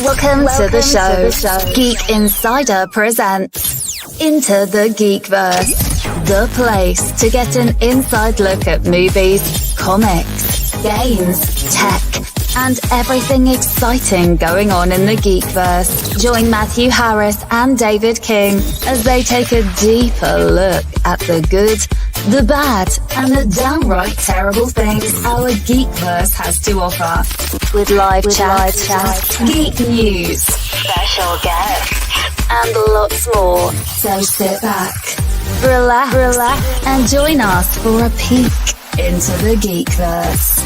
Welcome to the show. Geek Insider presents Into the Geekverse, the place to get an inside look at movies, comics, games, tech, and everything exciting going on in the Geekverse. Join Matthew Harris and David King as they take a deeper look at the good, the bad, and the downright terrible things our Geekverse has to offer. With live chat, geek news, special guests, and lots more. So sit back, relax, and join us for a peek into the Geekverse.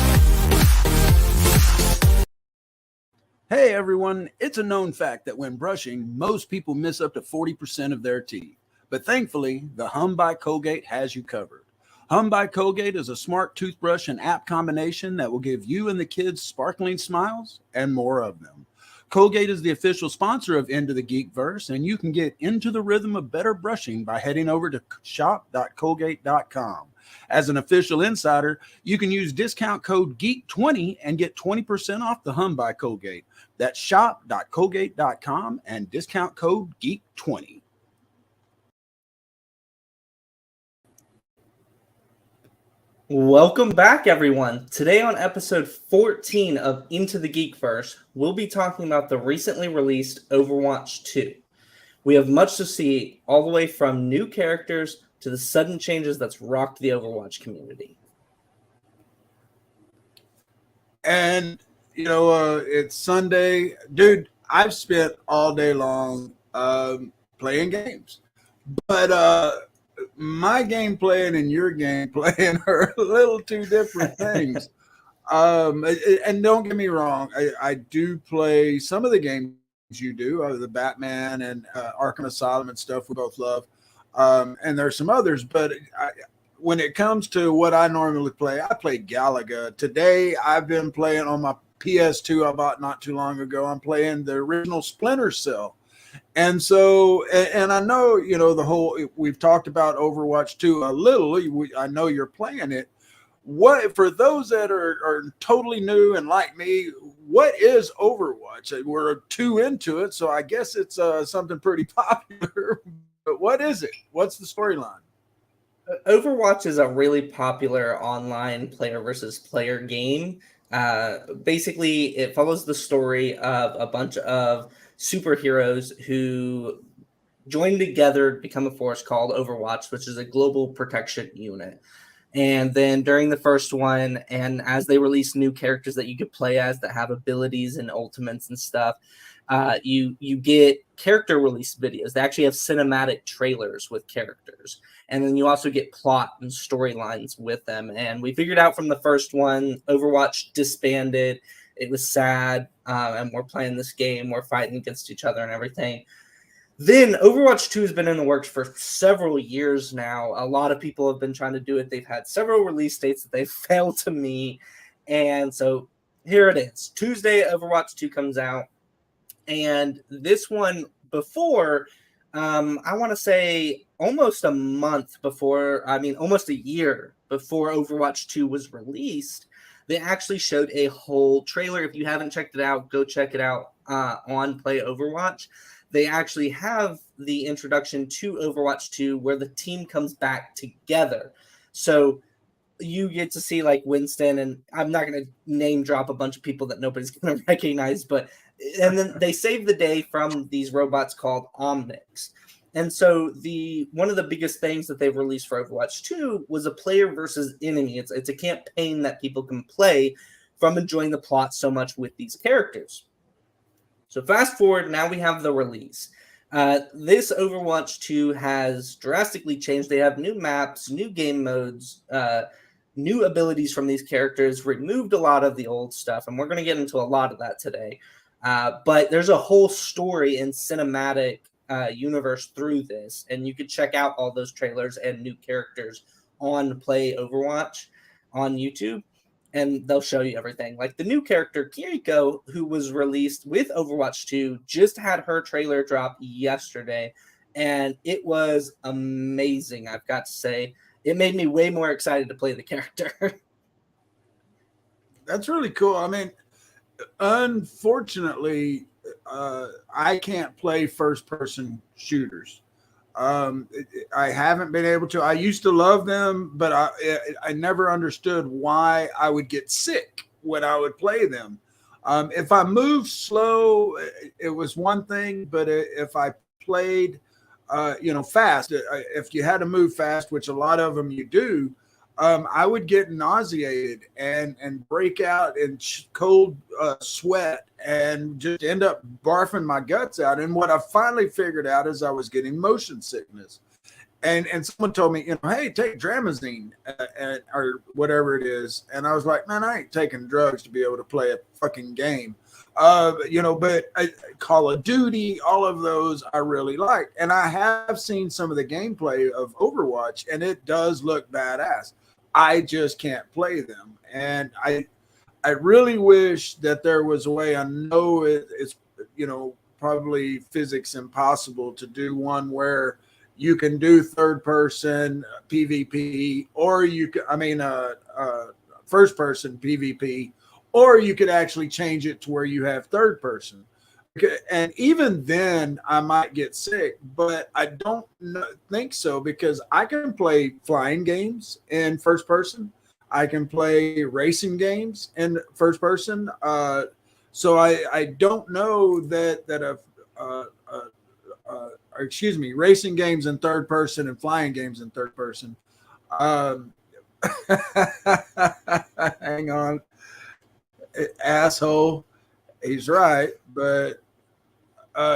Hey everyone, it's a known fact that when brushing, most people miss up to 40% of their teeth. But thankfully, the Hum by Colgate has you covered. Hum by Colgate is a smart toothbrush and app combination that will give you and the kids sparkling smiles and more of them. Colgate is the official sponsor of Into the Geekverse, and you can get into the rhythm of better brushing by heading over to shop.colgate.com. As an official insider, you can use discount code GEEK20 and get 20% off the Hum by Colgate. That's shop.colgate.com and discount code GEEK20. Welcome back, everyone. Today on episode 14 of Into the Geekverse, we'll be talking about the recently released Overwatch 2. We have much to see, all the way from new characters to the sudden changes that's rocked the Overwatch community. And, it's Sunday. Dude, I've spent all day long playing games. But my game playing and your game playing are a little two different things. And don't get me wrong, I do play some of the games you do, the Batman and Arkham Asylum and stuff we both love. And there's some others, but when it comes to what I normally play, I play Galaga. Today, I've been playing on my PS2 I bought not too long ago. I'm playing the original Splinter Cell. And so, and I know, the whole, we've talked about Overwatch 2 a little. I know you're playing it. What, for those that are totally new and like me, what is Overwatch? We're too into it, so I guess it's something pretty popular. But what is it? What's the storyline? Overwatch is a really popular online player versus player game. Basically, it follows the story of a bunch of superheroes who join together to become a force called Overwatch, which is a global protection unit. And then during the first one, and as they release new characters that you could play as that have abilities and ultimates and stuff, you get character release videos. They actually have cinematic trailers with characters. And then you also get plot and storylines with them. And we figured out from the first one, Overwatch disbanded. It was sad. And we're playing this game. We're fighting against each other and everything. Then Overwatch 2 has been in the works for several years now. A lot of people have been trying to do it. They've had several release dates that they've failed to meet. And so here it is. Tuesday, Overwatch 2 comes out. And this one before, I want to say almost a year before Overwatch 2 was released, they actually showed a whole trailer. If you haven't checked it out, go check it out on Play Overwatch. They actually have the introduction to Overwatch 2 where the team comes back together. So you get to see like Winston, and I'm not going to name drop a bunch of people that nobody's going to recognize, and then they save the day from these robots called Omnics. And so one of the biggest things that they've released for Overwatch 2 was a player versus enemy. It's a campaign that people can play from enjoying the plot so much with these characters. So fast forward, now we have the release. This Overwatch 2 has drastically changed. They have new maps, new game modes, new abilities from these characters, removed a lot of the old stuff, and we're going to get into a lot of that today. But there's a whole story and cinematic universe through this, and you could check out all those trailers and new characters on Play Overwatch on YouTube, and they'll show you everything. Like the new character Kiriko, who was released with Overwatch 2, just had her trailer drop yesterday, and it was amazing, I've got to say. It made me way more excited to play the character. That's really cool. I mean, unfortunately, I can't play first person shooters. I haven't been able to. I used to love them, but I never understood why I would get sick when I would play them. If I moved slow, it was one thing, but if I played, fast, if you had to move fast, which a lot of them you do, I would get nauseated and break out in cold sweat and just end up barfing my guts out. And what I finally figured out is I was getting motion sickness. And someone told me, hey, take Dramamine or whatever it is. And I was like, man, I ain't taking drugs to be able to play a fucking game. But Call of Duty, all of those I really like. And I have seen some of the gameplay of Overwatch, and it does look badass. I just can't play them. And I really wish that there was a way. I know it's, probably physics impossible to do one where you can do third person PvP, or first person PvP, or you could actually change it to where you have third person. And even then I might get sick, but I don't think so, because I can play flying games in first person. I can play racing games in first person. So I don't know racing games in third person and flying games in third person. Hang on, asshole. He's right, but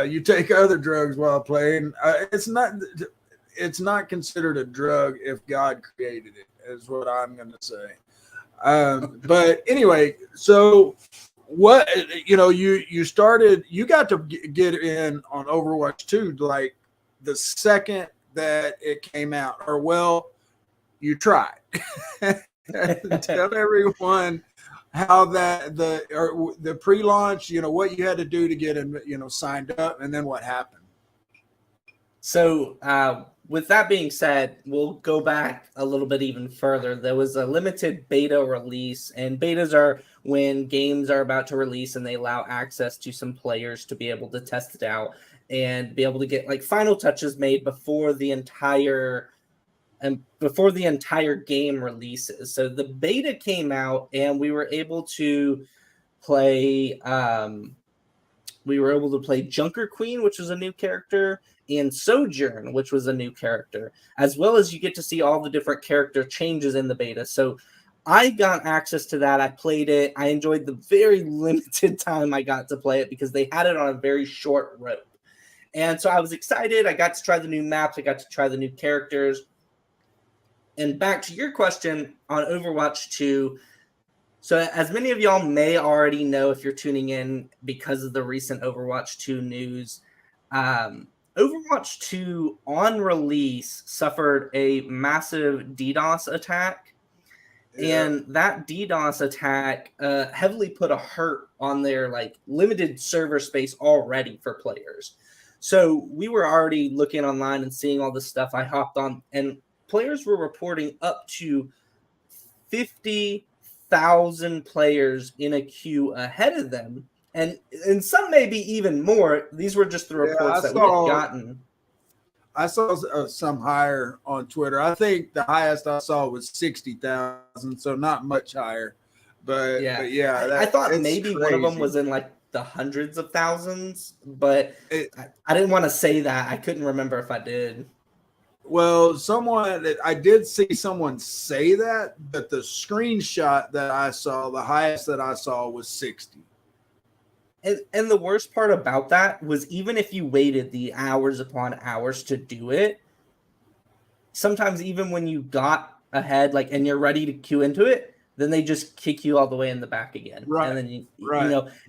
you take other drugs while playing. It's not considered a drug if God created it, is what I'm going to say. But anyway, so what, you got to get in on Overwatch 2 like the second that it came out, or you tried. Tell everyone how the pre-launch, what you had to do to get signed up, and then what happened. So with that being said, we'll go back a little bit even further. There was a limited beta release, and betas are when games are about to release and they allow access to some players to be able to test it out and be able to get like final touches made before the entire game releases. So the beta came out, and we were able to play Junker Queen, which was a new character, and Sojourn, which was a new character, as well as you get to see all the different character changes in the beta. So I got access to that. I played it. I enjoyed the very limited time I got to play it because they had it on a very short rope. And so I was excited. I got to try the new maps. I got to try the new characters. And back to your question on Overwatch 2. So as many of y'all may already know if you're tuning in because of the recent Overwatch 2 news, Overwatch 2 on release suffered a massive DDoS attack. Yeah. And that DDoS attack heavily put a hurt on their limited server space already for players. So we were already looking online and seeing all this stuff. I hopped on, and players were reporting up to 50,000 players in a queue ahead of them. And some maybe even more. These were just the reports that we had gotten. I saw some higher on Twitter. I think the highest I saw was 60,000, so not much higher. But yeah, I thought maybe crazy. One of them was in the hundreds of thousands, but I didn't want to say that. I couldn't remember if I did. Well, I did see someone say that, but the screenshot that I saw, the highest that I saw was 60. And the worst part about that was, even if you waited the hours upon hours to do it, sometimes even when you got ahead, and you're ready to queue into it, then they just kick you all the way in the back again. Right. And then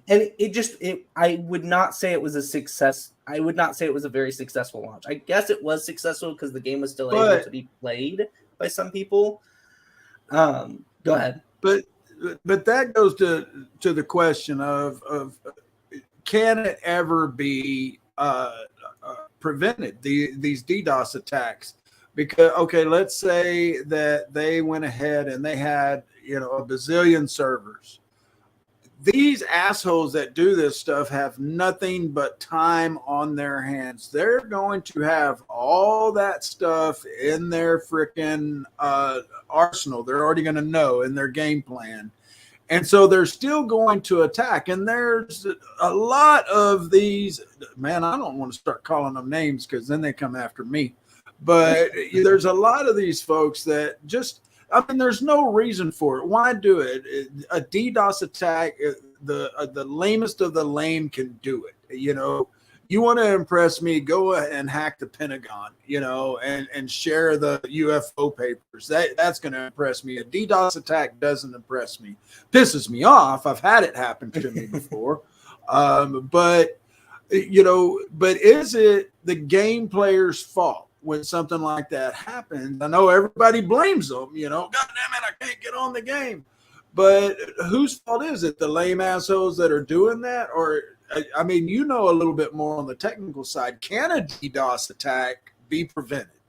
and I would not say it was a success. I would not say it was a very successful launch. I guess it was successful because the game was still able to be played by some people. Go ahead. But that goes to the question of can it ever be prevented, these DDoS attacks? Because, okay, let's say that they went ahead and they had, a bazillion servers. these assholes that do this stuff have nothing but time on their hands. They're going to have all that stuff in their freaking arsenal. They're already going to know in their game plan. And so they're still going to attack. And there's a lot of these, man, I don't want to start calling them names because then they come after me. But there's a lot of these folks that just, I mean, there's no reason for it. Why do it? A DDoS attack, the lamest of the lame can do it. You know, you want to impress me, go and hack the Pentagon, you know, and share the UFO papers. That's going to impress me. A DDoS attack doesn't impress me. Pisses me off. I've had it happen to me before. But, you know, but is it the game player's fault when something like that happens? I know everybody blames them, you know, God damn it, I can't get on the game. But whose fault is it? The lame assholes that are doing that? Or, I mean, you know a little bit more on the technical side. Can a DDoS attack be prevented?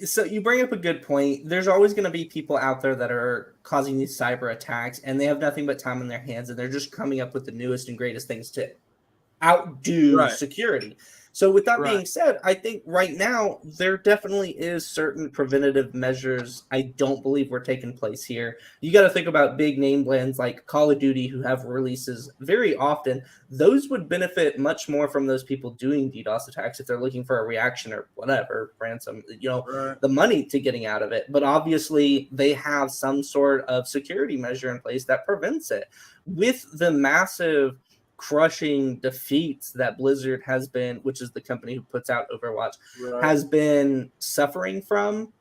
So you bring up a good point. There's always going to be people out there that are causing these cyber attacks, and they have nothing but time on their hands, and they're just coming up with the newest and greatest things to outdo security. So with that being said, I think right now there definitely is certain preventative measures I don't believe were taking place here. You got to think about big name brands like Call of Duty who have releases very often. Those would benefit much more from those people doing DDoS attacks if they're looking for a reaction or whatever, ransom, you know, the money to getting out of it. But obviously they have some sort of security measure in place that prevents it. With the massive crushing defeats that Blizzard has been, which is the company who puts out Overwatch, has been suffering from,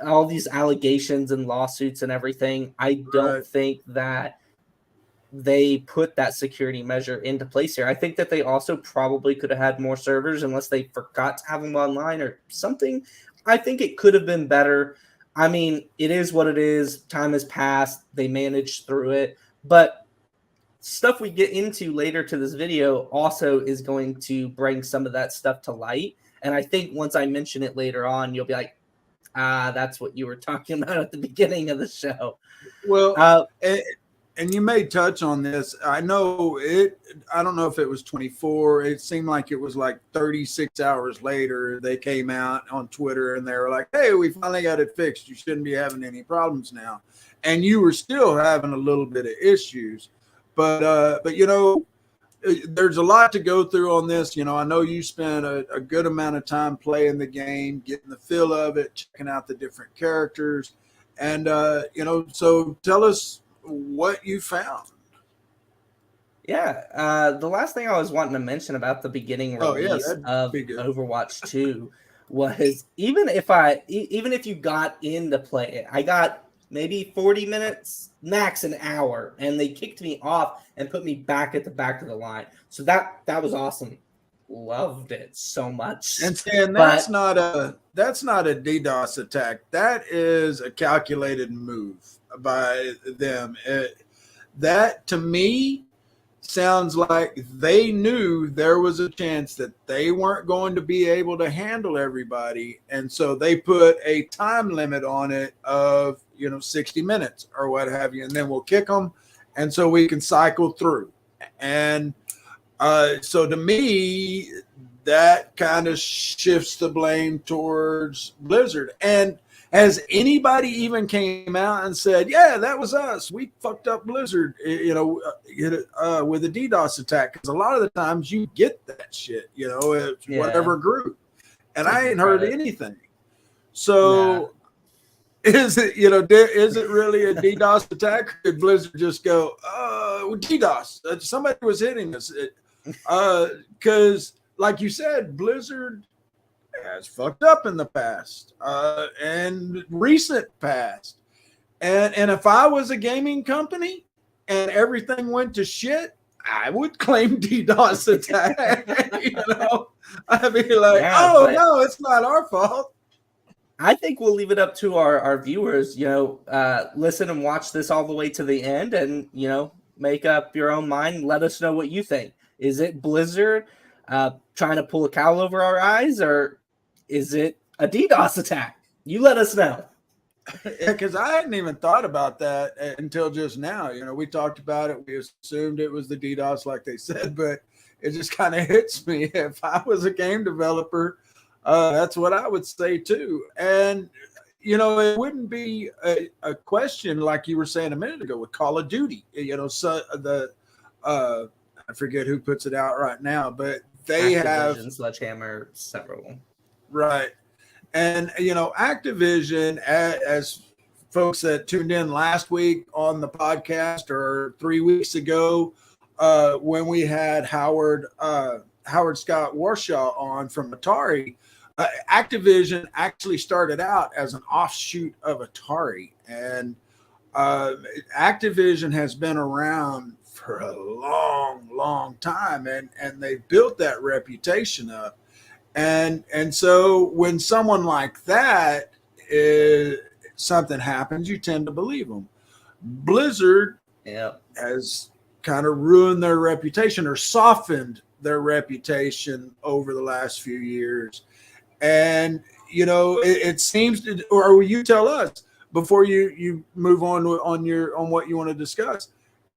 all these allegations and lawsuits and everything, I don't think that they put that security measure into place here. I think that they also probably could have had more servers unless they forgot to have them online or something. I think it could have been better. I mean, it is what it is. Time has passed. They managed through it. But stuff we get into later to this video also is going to bring some of that stuff to light. And I think once I mention it later on, you'll be like, that's what you were talking about at the beginning of the show. Well, and you may touch on this. I know I don't know if it was 24. It seemed like it was like 36 hours later, they came out on Twitter and they were like, hey, we finally got it fixed. You shouldn't be having any problems now. And you were still having a little bit of issues. But you know, there's a lot to go through on this. You know, I know you spent a good amount of time playing the game, getting the feel of it, checking out the different characters. And, you know, so tell us what you found. Yeah. The last thing I was wanting to mention about the beginning release of Overwatch 2 was even if you got into play it, I got maybe 40 minutes, max an hour, and they kicked me off and put me back at the back of the line. So that was awesome. Loved it so much. And that's not a DDoS attack. That is a calculated move by them. That to me sounds like they knew there was a chance that they weren't going to be able to handle everybody, and so they put a time limit on it of 60 minutes or what have you, and then we'll kick them, and so we can cycle through. And so to me, that kind of shifts the blame towards Blizzard. And has anybody even came out and said, yeah, that was us, we fucked up Blizzard, with a DDoS attack? Because a lot of the times you get that shit, it's whatever group, and I ain't heard anything. So is it really a DDoS attack, or did Blizzard just go, DDoS, somebody was hitting us? Because like you said, Blizzard has fucked up in the past and recent past. And if I was a gaming company and everything went to shit, I would claim DDoS attack. I'd be like, no, it's not our fault. I think we'll leave it up to our viewers, listen and watch this all the way to the end and, make up your own mind. Let us know what you think. Is it Blizzard trying to pull a cowl over our eyes, or is it a DDoS attack? You let us know. Because I hadn't even thought about that until just now. You know, we talked about it. We assumed it was the DDoS, like they said, but it just kind of hits me. If I was a game developer, that's what I would say too. And, you know, it wouldn't be a question like you were saying a minute ago with Call of Duty. You know, so I forget who puts it out right now, but they have Sledgehammer, several. Right. And, you know, Activision, as folks that tuned in last week on the podcast or 3 weeks ago, when we had Howard Scott Warshaw on from Atari, Activision actually started out as an offshoot of Atari. And Activision has been around for a long, long time, and they built that reputation up. And so when someone like that, something happens, you tend to believe them. Blizzard has kind of ruined their reputation or softened their reputation over the last few years. And, you know, it seems to, or will you tell us before you move on what you want to discuss?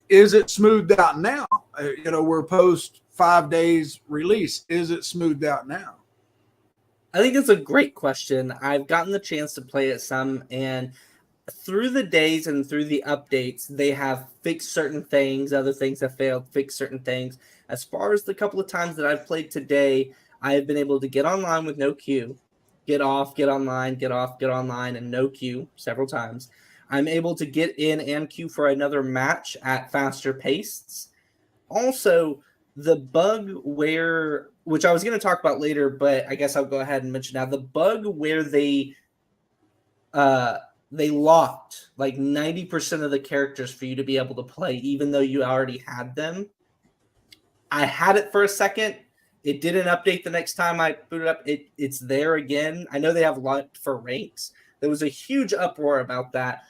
Is it smoothed out now? You know, we're post 5 days release. Is it smoothed out now? I think it's a great question. I've gotten the chance to play it some, and through the days and through the updates, they have fixed certain things. Other things have failed, fixed certain things. As far as the couple of times that I've played today, I have been able to get online with no queue, get off, get online, get off, get online, and no queue several times. I'm able to get in and queue for another match at faster paces. Also, the bug which I was going to talk about later, but I guess I'll go ahead and mention now, the bug where they locked like 90% of the characters for you to be able to play, even though you already had them. I had it for a second. It didn't update the next time I booted up. It's there again. I know they have locked for ranks. There was a huge uproar about that.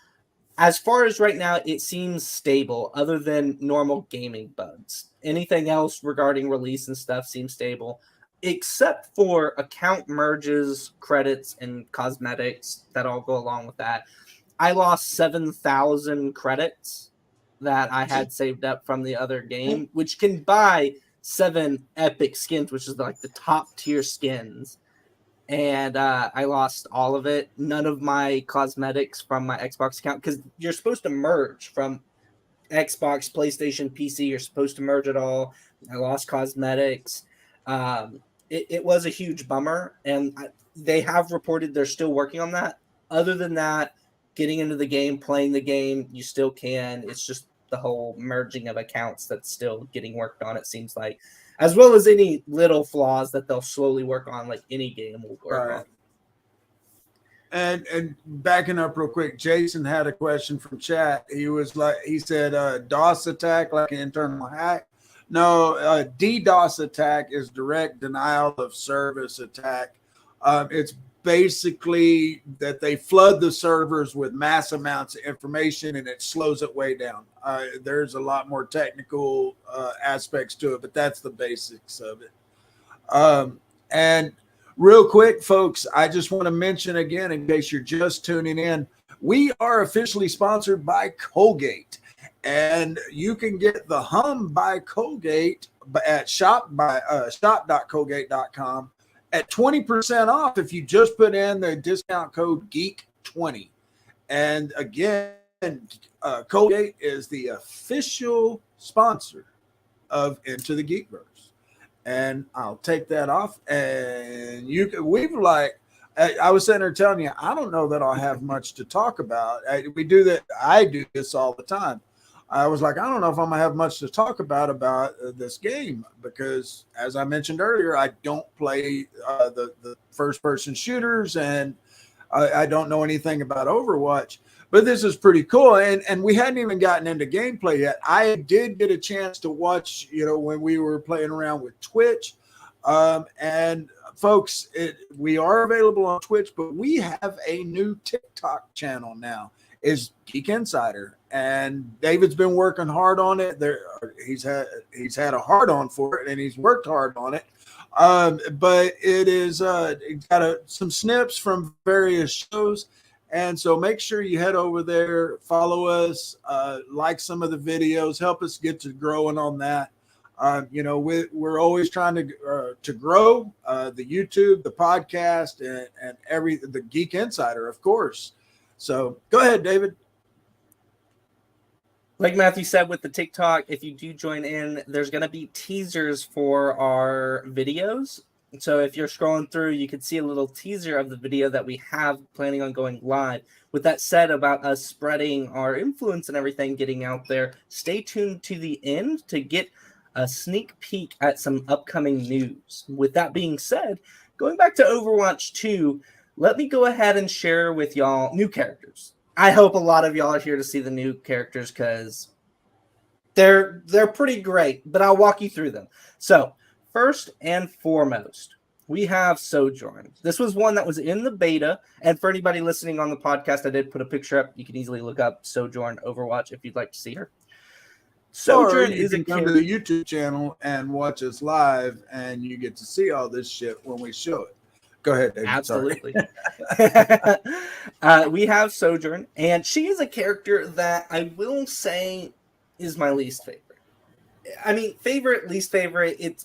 As far as right now, it seems stable other than normal gaming bugs. Anything else regarding release and stuff seems stable, except for account merges, credits, and cosmetics that all go along with that. I lost 7,000 credits that I had saved up from the other game, which can buy 7 epic skins, which is like the top tier skins. And I lost all of it. None of my cosmetics from my Xbox account, because you're supposed to merge from Xbox, PlayStation, PC. You're supposed to merge it all. I lost cosmetics. It was a huge bummer, and they have reported they're still working on that. Other than that, getting into the game, playing the game, you still can. It's just the whole merging of accounts that's still getting worked on, it seems like. As well as any little flaws that they'll slowly work on, like any game will work on. And backing up real quick, Jason had a question from chat. He said, DOS attack, like an internal hack. No, DDoS attack is direct denial of service attack. It's basically that they flood the servers with mass amounts of information and it slows it way down. There's a lot more technical aspects to it, but that's the basics of it. And real quick, folks, I just want to mention again, in case you're just tuning in, we are officially sponsored by Colgate. And you can get the Hum by Colgate at shop.colgate.com at 20% off if you just put in the discount code GEEK20. And again, Colgate is the official sponsor of Into the Geekverse. And I'll take that off. And I was sitting there telling you, I don't know that I'll have much to talk about. I do this all the time. I was like, I don't know if I'm going to have much to talk about this game because, as I mentioned earlier, I don't play the first-person shooters, and I don't know anything about Overwatch. But this is pretty cool, and we hadn't even gotten into gameplay yet. I did get a chance to watch, when we were playing around with Twitch. And, folks, we are available on Twitch, but we have a new TikTok channel now. Is Geek Insider, and David's been working hard on it. He's had a hard on for it, and he's worked hard on it. But it is it's got some snips from various shows, And so make sure you head over there, follow us, like some of the videos, help us get to growing on that. We're always trying to grow the YouTube, the podcast, and the Geek Insider, of course. So go ahead, David. Like Matthew said with the TikTok, if you do join in, there's going to be teasers for our videos. So if you're scrolling through, you can see a little teaser of the video that we have planning on going live. With that said about us spreading our influence and everything getting out there, stay tuned to the end to get a sneak peek at some upcoming news. With that being said, going back to Overwatch 2, let me go ahead and share with y'all new characters. I hope a lot of y'all are here to see the new characters because they're pretty great, but I'll walk you through them. So, first and foremost, we have Sojourn. This was one that was in the beta, and for anybody listening on the podcast, I did put a picture up. You can easily look up Sojourn Overwatch if you'd like to see her. Sojourn is a come to the YouTube channel and watch us live, and you get to see all this shit when we show it. Go ahead, David. Absolutely. We have Sojourn, and she is a character that I will say is my least favorite. I mean, favorite, least favorite.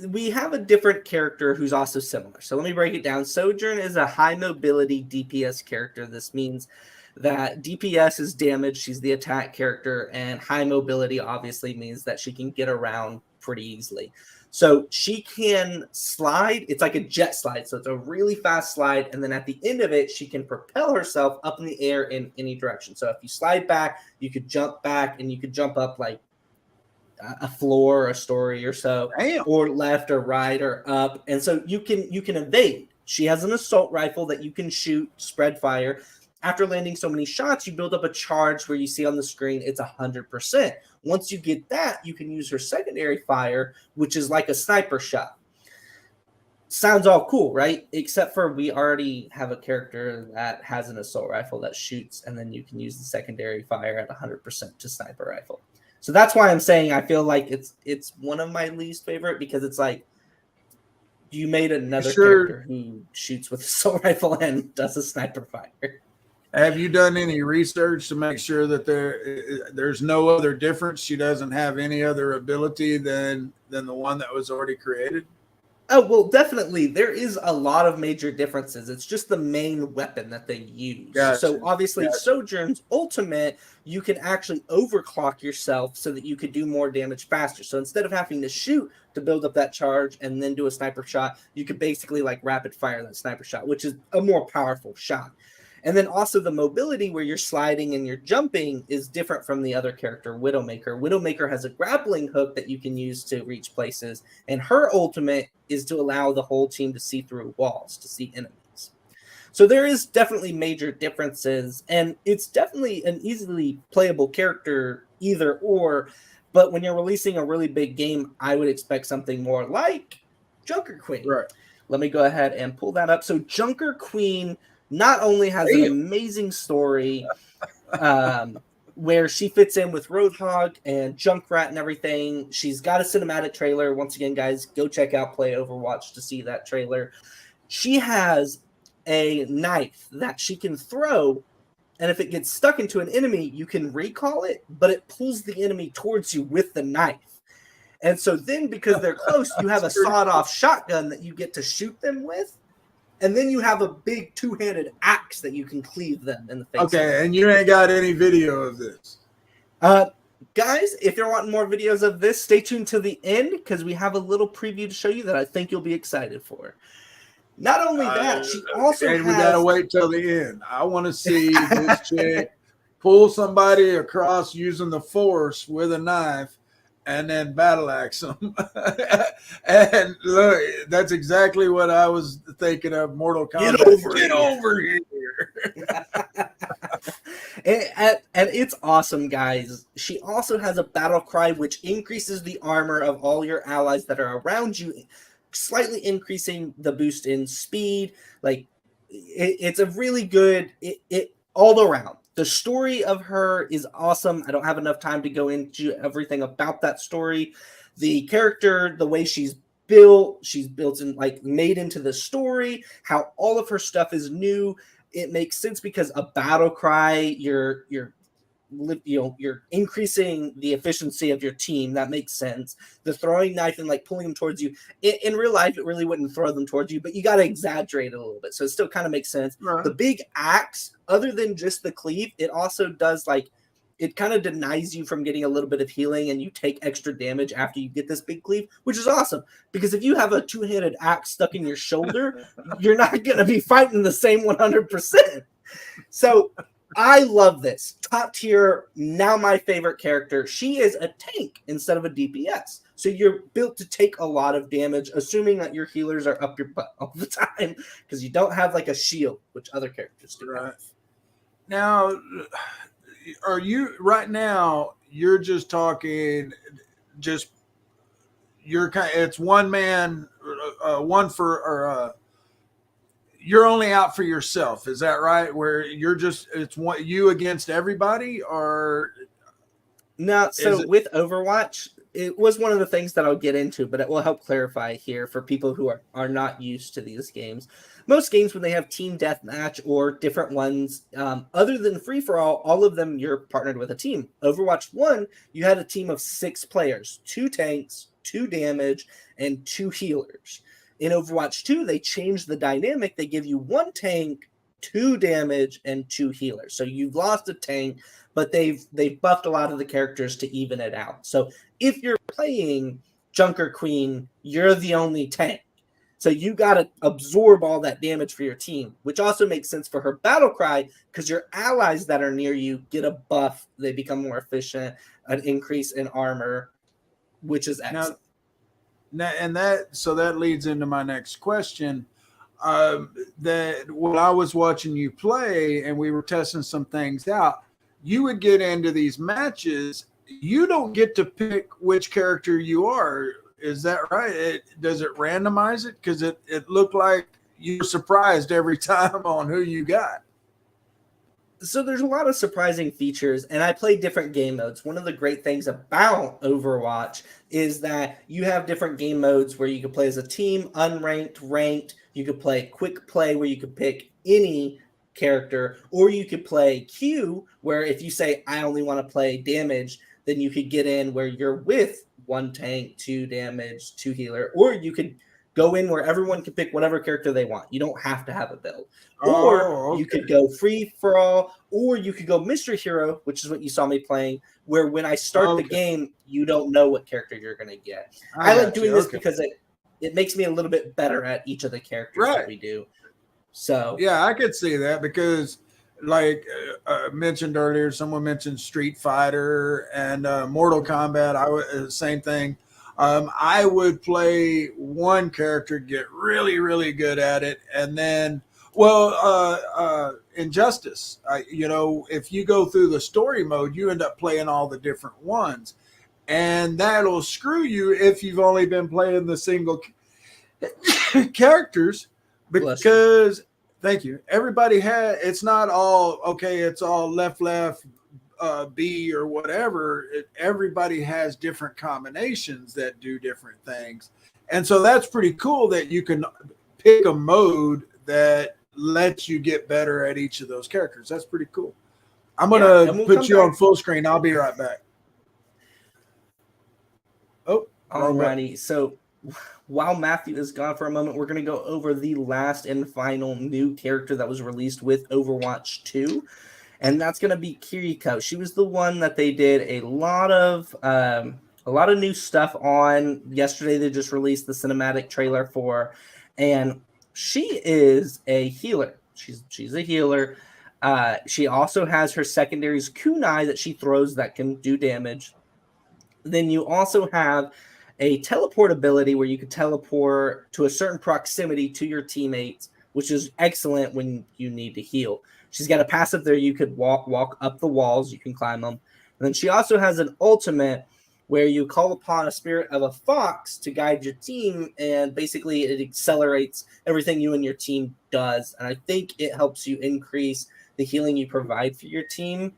We have a different character who's also similar. So let me break it down. Sojourn is a high mobility DPS character. This means that DPS is damage. She's the attack character, and high mobility obviously means that she can get around pretty easily. So she can slide. It's like a jet slide. So it's a really fast slide. And then at the end of it, she can propel herself up in the air in any direction. So if you slide back, you could jump back and you could jump up like a floor or a story or so. Damn. Or left or right or up. And so you can evade. She has an assault rifle that you can shoot, spread fire. After landing so many shots, you build up a charge where you see on the screen it's 100%. Once you get that, you can use her secondary fire, which is like a sniper shot. Sounds all cool, right? Except for we already have a character that has an assault rifle that shoots, and then you can use the secondary fire at 100% to sniper rifle. So that's why I'm saying I feel like it's one of my least favorite, because it's like you made another character who shoots with a assault rifle and does a sniper fire. Have you done any research to make sure that there's no other difference? She doesn't have any other ability than the one that was already created? Oh, well, definitely. There is a lot of major differences. It's just the main weapon that they use. Gotcha. So obviously Sojourn's ultimate, you can actually overclock yourself so that you could do more damage faster. So instead of having to shoot to build up that charge and then do a sniper shot, you could basically like rapid fire that sniper shot, which is a more powerful shot. And then also the mobility where you're sliding and you're jumping is different from the other character, Widowmaker. Widowmaker has a grappling hook that you can use to reach places, and her ultimate is to allow the whole team to see through walls, to see enemies. So there is definitely major differences, and it's definitely an easily playable character either or, but when you're releasing a really big game, I would expect something more like Junker Queen. Right. Let me go ahead and pull that up. So Junker Queen not only has an amazing story where she fits in with Roadhog and Junkrat and everything. She's got a cinematic trailer. Once again, guys, go check out Play Overwatch to see that trailer. She has a knife that she can throw, and if it gets stuck into an enemy, you can recall it, but it pulls the enemy towards you with the knife. And so then, because they're close, you have a sawed-off shotgun that you get to shoot them with. And then you have a big two-handed axe that you can cleave them in the face. Okay, and you ain't got any video of this. Guys, if you're wanting more videos of this, stay tuned to the end, because we have a little preview to show you that I think you'll be excited for. Not only that, she also has... we got to wait till the end. I want to see this chick pull somebody across using the force with a knife and then battle axe them. And look, that's exactly what I was thinking of. Mortal Kombat. Get over here. And it's awesome, guys. She also has a battle cry, which increases the armor of all your allies that are around you, slightly increasing the boost in speed. Like, it's a really good, it all around. The story of her is awesome. I don't have enough time to go into everything about that story. The character, the way she's built in, like, made into the story, how all of her stuff is new. it makes sense because a battle cry, you're increasing the efficiency of your team. That makes sense. The throwing knife and like pulling them towards you. In real life, it really wouldn't throw them towards you, but you got to exaggerate it a little bit. So it still kind of makes sense. Right. The big axe, other than just the cleave, it also does like, it kind of denies you from getting a little bit of healing, and you take extra damage after you get this big cleave, which is awesome. Because if you have a two-handed axe stuck in your shoulder, you're not going to be fighting the same 100%. So I love this. Top tier, now my favorite character. She is a tank instead of a DPS. So you're built to take a lot of damage, assuming that your healers are up your butt all the time, because you don't have like a shield, which other characters do. Right. Now, are you right now? You're just talking, it's one man, you're only out for yourself. Is that right? Where it's one you against everybody, or no? So with Overwatch, it was one of the things that I'll get into, but it will help clarify here for people who are not used to these games. Most games, when they have team deathmatch or different ones, other than free-for-all, all of them you're partnered with a team. Overwatch 1, you had a team of 6 players, 2 tanks, 2 damage, and 2 healers. In Overwatch 2, they changed the dynamic. They give you 1 tank, 2 damage, and 2 healers. So you've lost a tank, but they've buffed a lot of the characters to even it out. So if you're playing Junker Queen, you're the only tank. So you got to absorb all that damage for your team, which also makes sense for her battle cry, because your allies that are near you get a buff. They become more efficient, an increase in armor, which is excellent. So that leads into my next question. That when I was watching you play and we were testing some things out, you would get into these matches. You don't get to pick which character you are. Is that right? Does it randomize it? Because it looked like you were surprised every time on who you got. So there's a lot of surprising features, and I play different game modes. One of the great things about Overwatch is that you have different game modes where you can play as a team, unranked, ranked. You could play quick play where you could pick any character, or you could play queue where if you say, I only want to play damage, then you could get in where you're with 1 tank, 2 damage, 2 healer, or you could go in where everyone can pick whatever character they want. You don't have to have a build. Or you could go free for all, or you could go mystery hero, which is what you saw me playing, where when I start the game, you don't know what character you're going to get. I like doing this because it makes me a little bit better at each of the characters that we do. So yeah, I could see that because like mentioned earlier, someone mentioned Street Fighter and Mortal Kombat. Same thing. I would play one character, get really, really good at it, and then, Injustice. If you go through the story mode, you end up playing all the different ones, and that'll screw you if you've only been playing the single characters. Because, thank you. Everybody it's not all okay. It's all left. B or whatever. Everybody has different combinations that do different things, and so that's pretty cool that you can pick a mode that lets you get better at each of those characters. That's pretty cool. I'm gonna put you on full screen. I'll be right back. Alrighty. So while Matthew is gone for a moment, we're going to go over the last and final new character that was released with Overwatch 2. And that's going to be Kirikou. She was the one that they did a lot of new stuff on. Yesterday, they just released the cinematic trailer for, and she is a healer. She's a healer. She also has her secondaries kunai that she throws that can do damage. Then you also have a teleport ability where you can teleport to a certain proximity to your teammates, which is excellent when you need to heal. She's got a passive there. You could walk up the walls. You can climb them. And then she also has an ultimate where you call upon a spirit of a fox to guide your team. And basically it accelerates everything you and your team does. And I think it helps you increase the healing you provide for your team.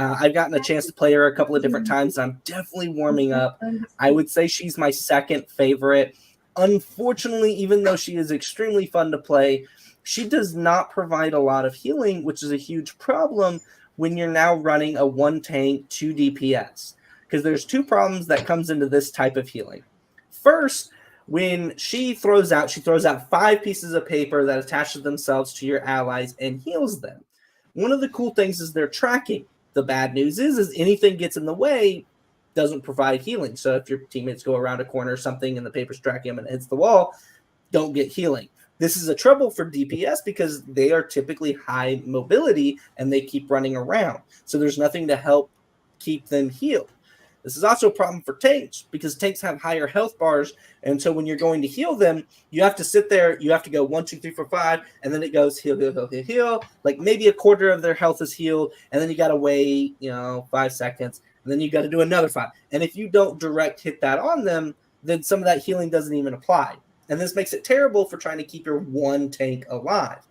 I've gotten a chance to play her a couple of different times. I'm definitely warming up. I would say she's my second favorite. Unfortunately, even though she is extremely fun to play, she does not provide a lot of healing, which is a huge problem when you're now running a 1 tank, 2 DPS. Because there's 2 problems that comes into this type of healing. First, when she throws out 5 pieces of paper that attaches themselves to your allies and heals them. One of the cool things is they're tracking. The bad news is anything gets in the way doesn't provide healing. So if your teammates go around a corner or something and the paper's tracking them and it hits the wall, don't get healing. This is a trouble for DPS because they are typically high mobility and they keep running around. So there's nothing to help keep them healed. This is also a problem for tanks because tanks have higher health bars. And so when you're going to heal them, you have to sit there. You have to go 1, 2, 3, 4, 5. And then it goes heal. Like maybe a quarter of their health is healed. And then you got to wait, 5 seconds. And then you got to do another 5. And if you don't direct hit that on them, then some of that healing doesn't even apply. And this makes it terrible for trying to keep your 1 tank alive.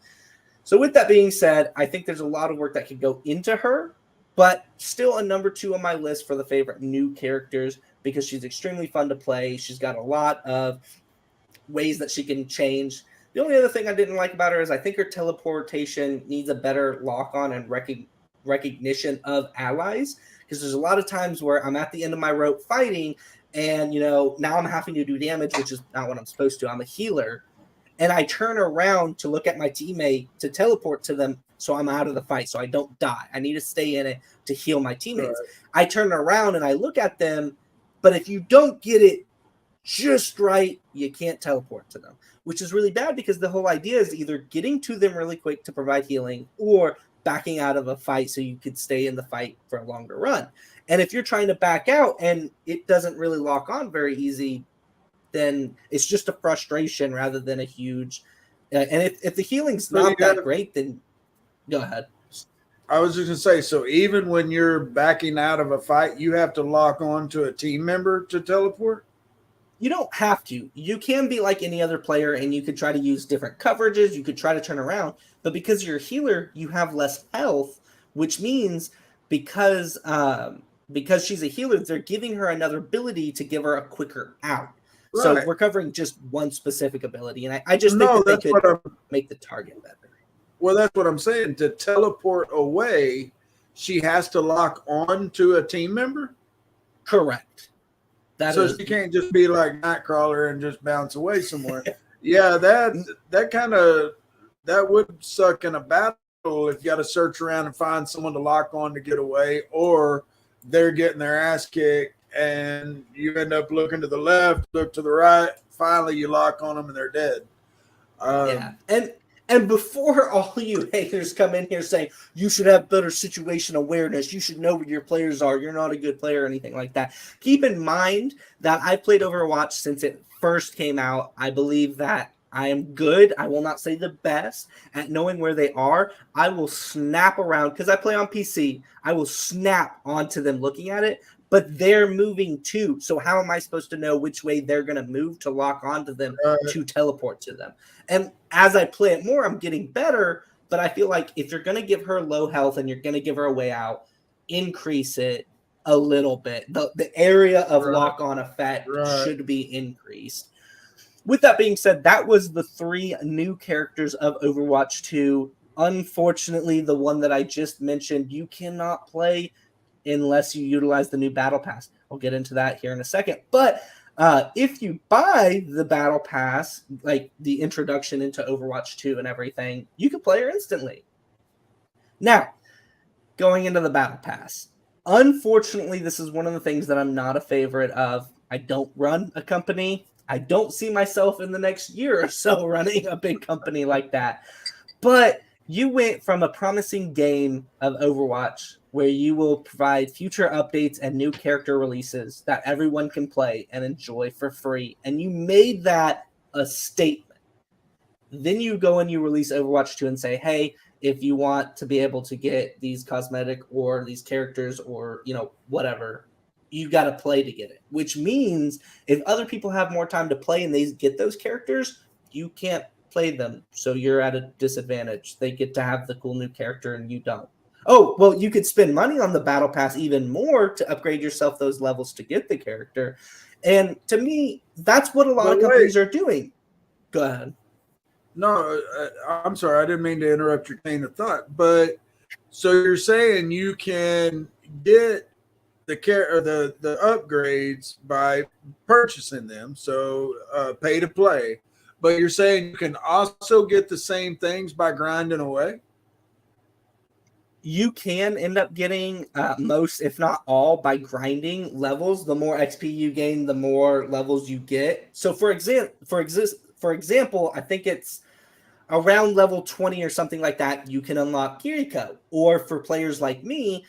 So with that being said, I think there's a lot of work that could go into her. But still a number 2 on my list for the favorite new characters because she's extremely fun to play. She's got a lot of ways that she can change. The only other thing I didn't like about her is I think her teleportation needs a better lock-on and recognition of allies because there's a lot of times where I'm at the end of my rope fighting and, now I'm having to do damage, which is not what I'm supposed to. I'm a healer. And I turn around to look at my teammate to teleport to them so I'm out of the fight, so I don't die. I need to stay in it to heal my teammates. Right. I turn around and I look at them, but if you don't get it just right, you can't teleport to them, which is really bad because the whole idea is either getting to them really quick to provide healing or backing out of a fight so you could stay in the fight for a longer run. And if you're trying to back out and it doesn't really lock on very easy, then it's just a frustration rather than a huge and if the healing's not that great, then go ahead. I was just gonna say, so even when you're backing out of a fight, you have to lock on to a team member to teleport? You don't have to. You can be like any other player and you could try to use different coverages, you could try to turn around, but because you're a healer, you have less health, which means because she's a healer, they're giving her another ability to give her a quicker out. Right. So we're covering just one specific ability, and I just think that they could make the target better. Well, that's what I'm saying. To teleport away, she has to lock on to a team member? Correct. She can't just be like Nightcrawler and just bounce away somewhere. Yeah, that would suck in a battle if you got to search around and find someone to lock on to get away, or they're getting their ass kicked and you end up looking to the left, look to the right. Finally, you lock on them and they're dead. Yeah, and before all you haters come in here saying you should have better situation awareness, you should know where your players are, you're not a good player or anything like that. Keep in mind that I've played Overwatch since it first came out. I believe that I am good. I will not say the best at knowing where they are. I will snap around because I play on PC. I will snap onto them looking at it, but they're moving too. So how am I supposed to know which way they're going to move to lock onto them to teleport to them? And as I play it more, I'm getting better, but I feel like if you're going to give her low health and you're going to give her a way out, increase it a little bit. The area of lock-on effect should be increased. With that being said, that was the 3 new characters of Overwatch 2. Unfortunately, the one that I just mentioned, you cannot play unless you utilize the new Battle Pass. I'll get into that here in a second. But if you buy the Battle Pass, like the introduction into Overwatch 2 and everything, you can play her instantly. Now, going into the Battle Pass. Unfortunately, this is one of the things that I'm not a favorite of. I don't run a company. I don't see myself in the next year or so running a big company like that. But you went from a promising game of Overwatch where you will provide future updates and new character releases that everyone can play and enjoy for free. And you made that a statement. Then you go and you release Overwatch 2 and say, hey, if you want to be able to get these cosmetic or these characters or, whatever, you got to play to get it, which means if other people have more time to play and they get those characters, you can't play them. So you're at a disadvantage. They get to have the cool new character and you don't. Oh, well, you could spend money on the Battle Pass even more to upgrade yourself those levels to get the character. And to me, that's what a lot of companies are doing. Go ahead. No, I'm sorry. I didn't mean to interrupt your train of thought. But so you're saying you can get the upgrades by purchasing them, so pay to play. But you're saying you can also get the same things by grinding away. You can end up getting most, if not all, by grinding levels. The more XP you gain, the more levels you get. So, for example, I think it's around level 20 or something like that, you can unlock Kiriko. Or for players like me,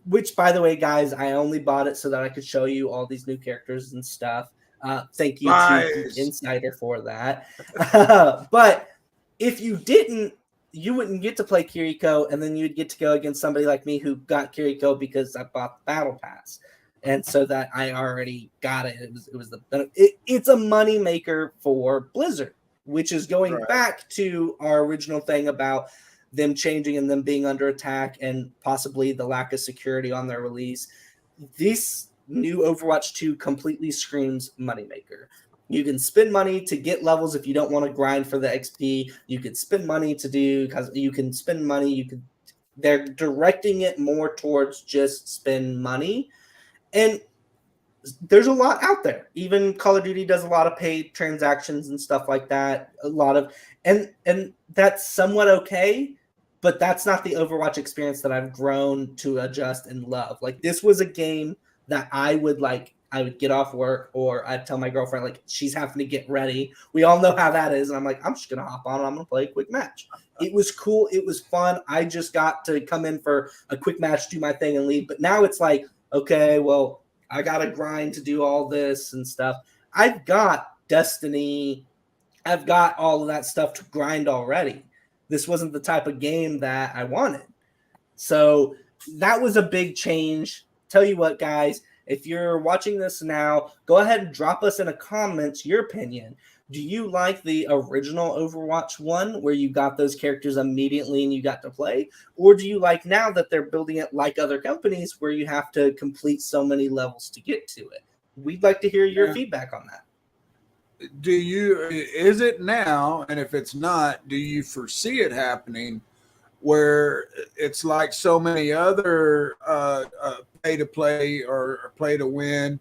which, by the way, guys, I only bought it so that I could show you all these new characters and stuff. Thank you to Geek Insider for that. But if you didn't, you wouldn't get to play Kiriko, and then you'd get to go against somebody like me who got Kiriko because I bought the battle pass, and so that I already got it. It's a money maker for Blizzard, which is going back to our original thing about them changing and them being under attack and possibly the lack of security on their release. This new Overwatch 2 completely screams moneymaker. You can spend money to get levels if you don't want to grind for the XP. You can spend money they're directing it more towards just spend money. And there's a lot out there. Even Call of Duty does a lot of paid transactions and stuff like that. And that's somewhat okay, but that's not the Overwatch experience that I've grown to adjust and love. Like, this was a game that I would get off work, or I'd tell my girlfriend, like, she's having to get ready. We all know how that is. And I'm like, I'm just going to hop on and I'm going to play a quick match. It was cool. It was fun. I just got to come in for a quick match, do my thing and leave. But now it's like, okay, well, I got to grind to do all this and stuff. I've got Destiny. I've got all of that stuff to grind already. This wasn't the type of game that I wanted. So that was a big change. Tell you what, guys, if you're watching this now, go ahead and drop us in the comments your opinion. Do you like the original Overwatch 1 where you got those characters immediately and you got to play? Or do you like now that they're building it like other companies where you have to complete so many levels to get to it? We'd like to hear your feedback on that. Is it now? And if it's not, do you foresee it happening where it's like so many other pay to play or play to win?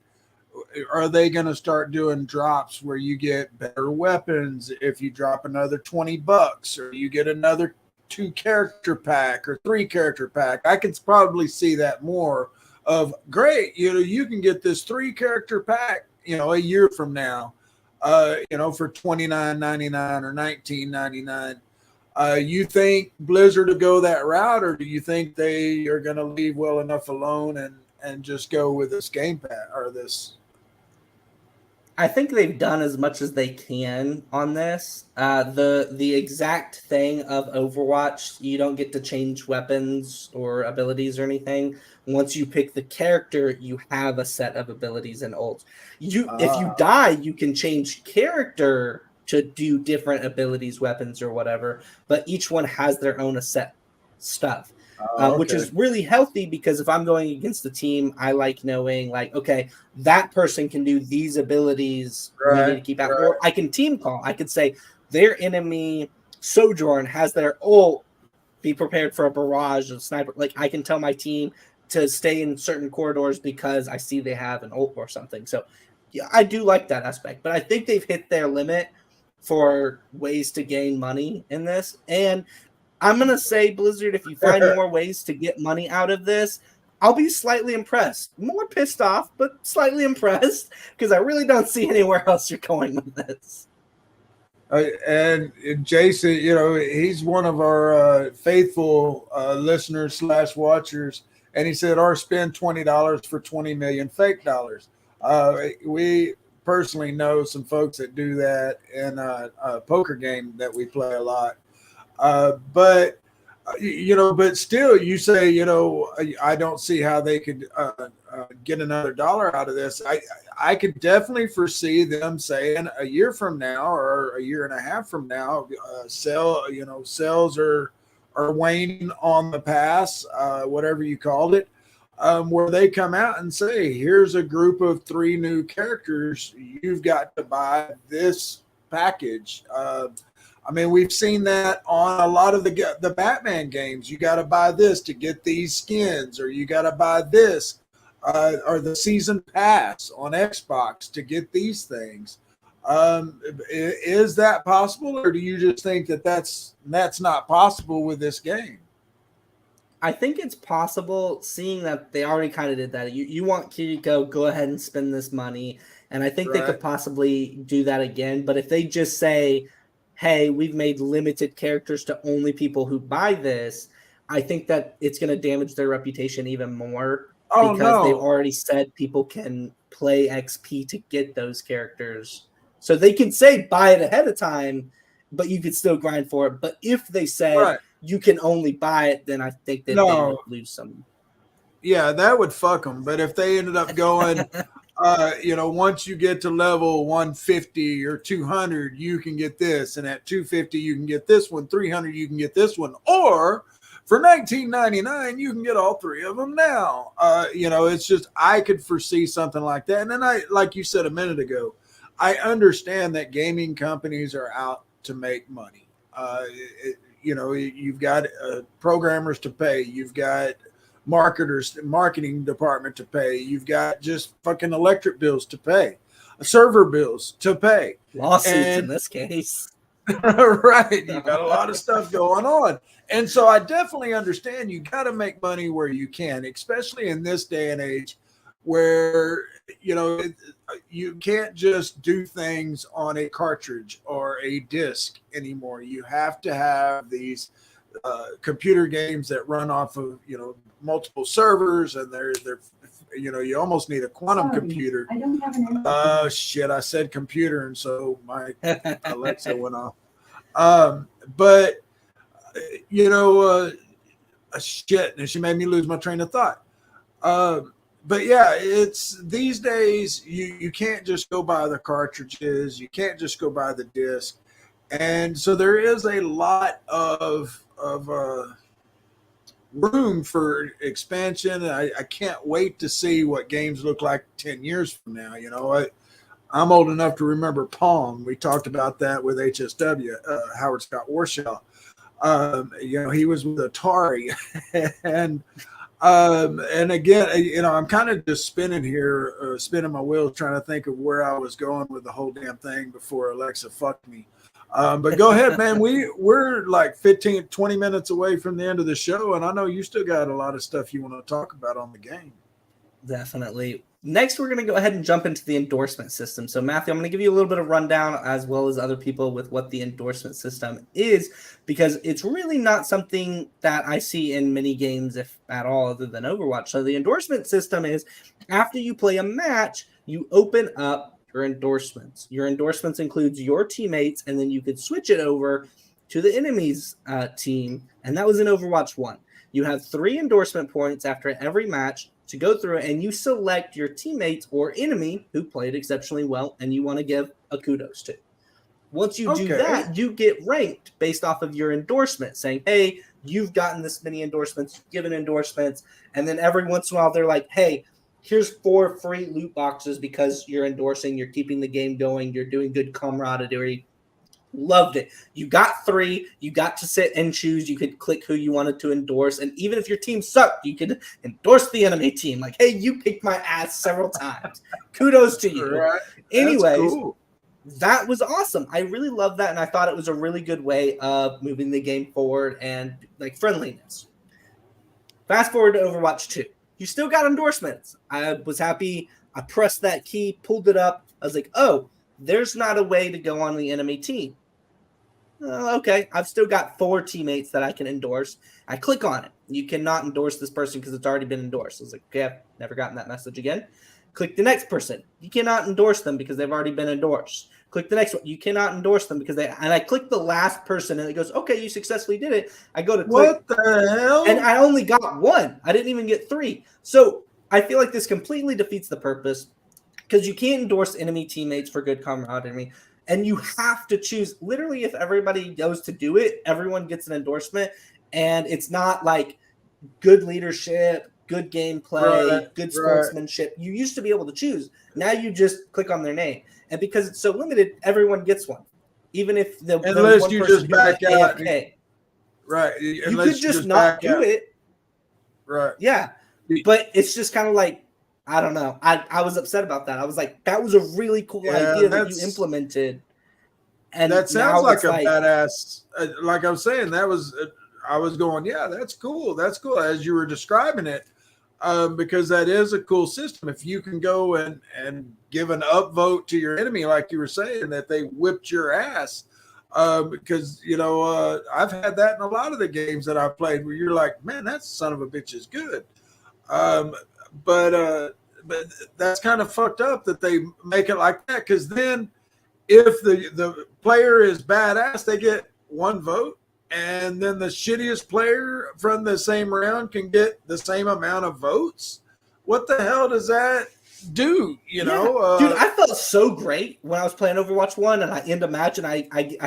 Are they going to start doing drops where you get better weapons if you drop another $20, or you get another 2 character pack or 3 character pack? I can probably see that more of, great, you can get this 3 character pack, a year from now, for $29.99 or $19.99. You think Blizzard will go that route, or do you think they are going to leave well enough alone and just go with this game pass or this? I think they've done as much as they can on this. The exact thing of Overwatch, you don't get to change weapons or abilities or anything. Once you pick the character, you have a set of abilities and ults. If you die, you can change character to do different abilities, weapons, or whatever. But each one has their own set stuff. Which is really healthy, because if I'm going against the team, I like knowing, like, okay, that person can do these abilities. We need to keep out. Or I can team call. I could say their enemy Sojourn has their ult. Be prepared for a barrage of sniper. Like, I can tell my team to stay in certain corridors because I see they have an ult or something. So yeah, I do like that aspect. But I think they've hit their limit for ways to gain money in this. And I'm going to say, Blizzard, if you find more ways to get money out of this, I'll be slightly impressed. More pissed off, but slightly impressed, because I really don't see anywhere else you're going with this. And Jason, he's one of our faithful listeners / watchers, and he said, "Or spend $20 for 20 million fake dollars." We personally know some folks that do that in a poker game that we play a lot. But still, you say, I don't see how they could get another dollar out of this. I could definitely foresee them saying a year from now or a year and a half from now, sales are waning on the pass, whatever you called it, where they come out and say, here's a group of 3 new characters. You've got to buy this package. I mean, we've seen that on a lot of the Batman games. You got to buy this to get these skins, or you got to buy this, or the season pass on Xbox to get these things. Is that possible, or do you just think that that's not possible with this game? I think it's possible, seeing that they already kind of did that. You want Kirikou, go ahead and spend this money. And I think they could possibly do that again. But if they just say, hey, we've made limited characters to only people who buy this, I think that it's going to damage their reputation even more. Because they've already said people can play XP to get those characters. So they can say buy it ahead of time, but you could still grind for it. But if they say you can only buy it, then I think that they would lose some. Yeah, that would fuck them. But if they ended up going, once you get to level 150 or 200, you can get this. And at 250, you can get this one. 300, you can get this one. Or for $19.99, you can get all three of them now. It's just, I could foresee something like that. And then like you said a minute ago, I understand that gaming companies are out to make money. You've got programmers to pay. You've got marketing department to pay. You've got just fucking electric bills to pay, server bills to pay. Lawsuits in this case. Right. You've got a lot of stuff going on. And so I definitely understand you got to make money where you can, especially in this day and age where, you can't just do things on a cartridge or a disc anymore. You have to have these computer games that run off of, multiple servers, and they're you almost need a quantum computer. I don't have an shit, I said computer, and so my Alexa went off. Shit, and she made me lose my train of thought. But yeah, it's these days you can't just go buy the cartridges, you can't just go buy the disc, and so there is a lot of room for expansion. I can't wait to see what games look like 10 years from now. I'm old enough to remember Pong. We talked about that with HSW, Howard Scott Warshaw. He was with Atari, and again, I'm kind of just spinning my wheels, trying to think of where I was going with the whole damn thing before Alexa fucked me. But go ahead, man. We're like 15, 20 minutes away from the end of the show, and I know you still got a lot of stuff you want to talk about on the game. Definitely. Next, we're going to go ahead and jump into the endorsement system. So, Matthew, I'm going to give you a little bit of rundown, as well as other people, with what the endorsement system is, because it's really not something that I see in many games, if at all, other than Overwatch. So the endorsement system is, after you play a match, you open up your endorsements. Your endorsements includes your teammates, and then you could switch it over to the enemy's team, and that was in Overwatch 1. You have 3 endorsement points after every match to go through, and you select your teammates or enemy who played exceptionally well and you want to give a kudos to. Once you do that, you get ranked based off of your endorsement, saying, hey, you've gotten this many endorsements, given endorsements, and then every once in a while they're like, hey, here's 4 free loot boxes because you're endorsing, you're keeping the game going, you're doing good camaraderie. Loved it. You got 3. You got to sit and choose. You could click who you wanted to endorse. And even if your team sucked, you could endorse the enemy team. Like, hey, you kicked my ass several times. Kudos to you. Right. Anyways, cool. That was awesome. I really loved that. And I thought it was a really good way of moving the game forward and like friendliness. Fast forward to Overwatch 2. You still got endorsements. I was happy. I pressed that key, pulled it up. I was like, oh, there's not a way to go on the enemy team. Okay, I've still got 4 teammates that I can endorse. I click on it. You cannot endorse this person because it's already been endorsed. I was like, okay, I've never gotten that message again. Click the next person. You cannot endorse them because they've already been endorsed. Click the next one. You cannot endorse them because and I click the last person and it goes, okay, you successfully did it. I go to click. What the hell? And I only got 1. I didn't even get 3. So I feel like this completely defeats the purpose because you can't endorse enemy teammates for good camaraderie. And you have to choose, literally, if everybody goes to do it, everyone gets an endorsement. And it's not like good leadership, good gameplay, good sportsmanship. You used to be able to choose. Now you just click on their name. And because it's so limited, everyone gets one. even if there was unless one you person just who was back out, AFK. right? You Unless could just not do it. right? Yeah, but it's just kind of like, I don't know. I was upset about that. I was like, that was a really cool idea that you implemented. And that sounds now like it's a badass. Like I was saying, that was I was going, yeah, that's cool. That's cool as you were describing it, because that is a cool system. If you can go and give an upvote to your enemy, like you were saying, that they whipped your ass. Because I've had that in a lot of the games that I've played, where you're like, man, that son of a bitch is good. But that's kind of fucked up that they make it like that, because then if the player is badass, they get one vote, and then the shittiest player from the same round can get the same amount of votes. What the hell does that do? Dude, I felt so great when I was playing Overwatch 1 and I end a match and I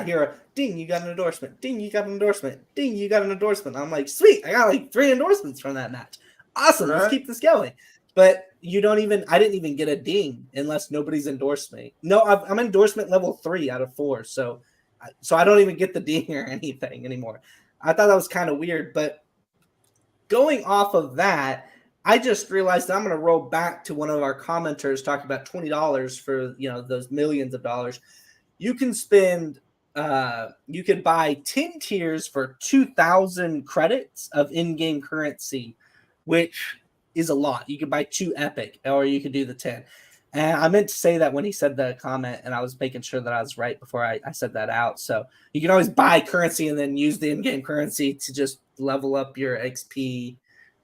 hear a ding, you got an endorsement, ding, you got an endorsement, ding, you got an endorsement. I'm like, sweet, I got like 3 endorsements from that match. Awesome, Let's keep this going. But I didn't even get a ding unless nobody's endorsed me. No, I'm endorsement level 3 out of 4, so I don't even get the ding or anything anymore. I thought that was kind of weird, but going off of that, I just realized that I'm going to roll back to one of our commenters talking about $20 for those millions of dollars. You can spend, you can buy 10 tiers for 2,000 credits of in-game currency, which is a lot. You could buy 2 epic, or you could do the 10. And I meant to say that when he said the comment, and I was making sure that I was right before I said that out. So you can always buy currency and then use the in-game currency to just level up your XP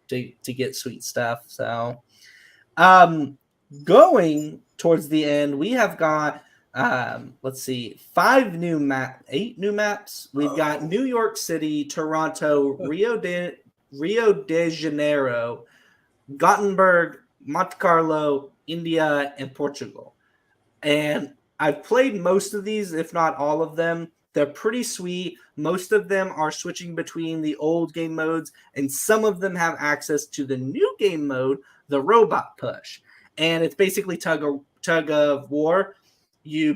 to get sweet stuff. So going towards the end, we have got let's see, 8 new maps. We've got New York City, Toronto, Rio de Janeiro, Gothenburg, Monte Carlo, India, and Portugal. And I've played most of these, if not all of them. They're pretty sweet. Most of them are switching between the old game modes, and some of them have access to the new game mode, the robot push. And it's basically tug of war.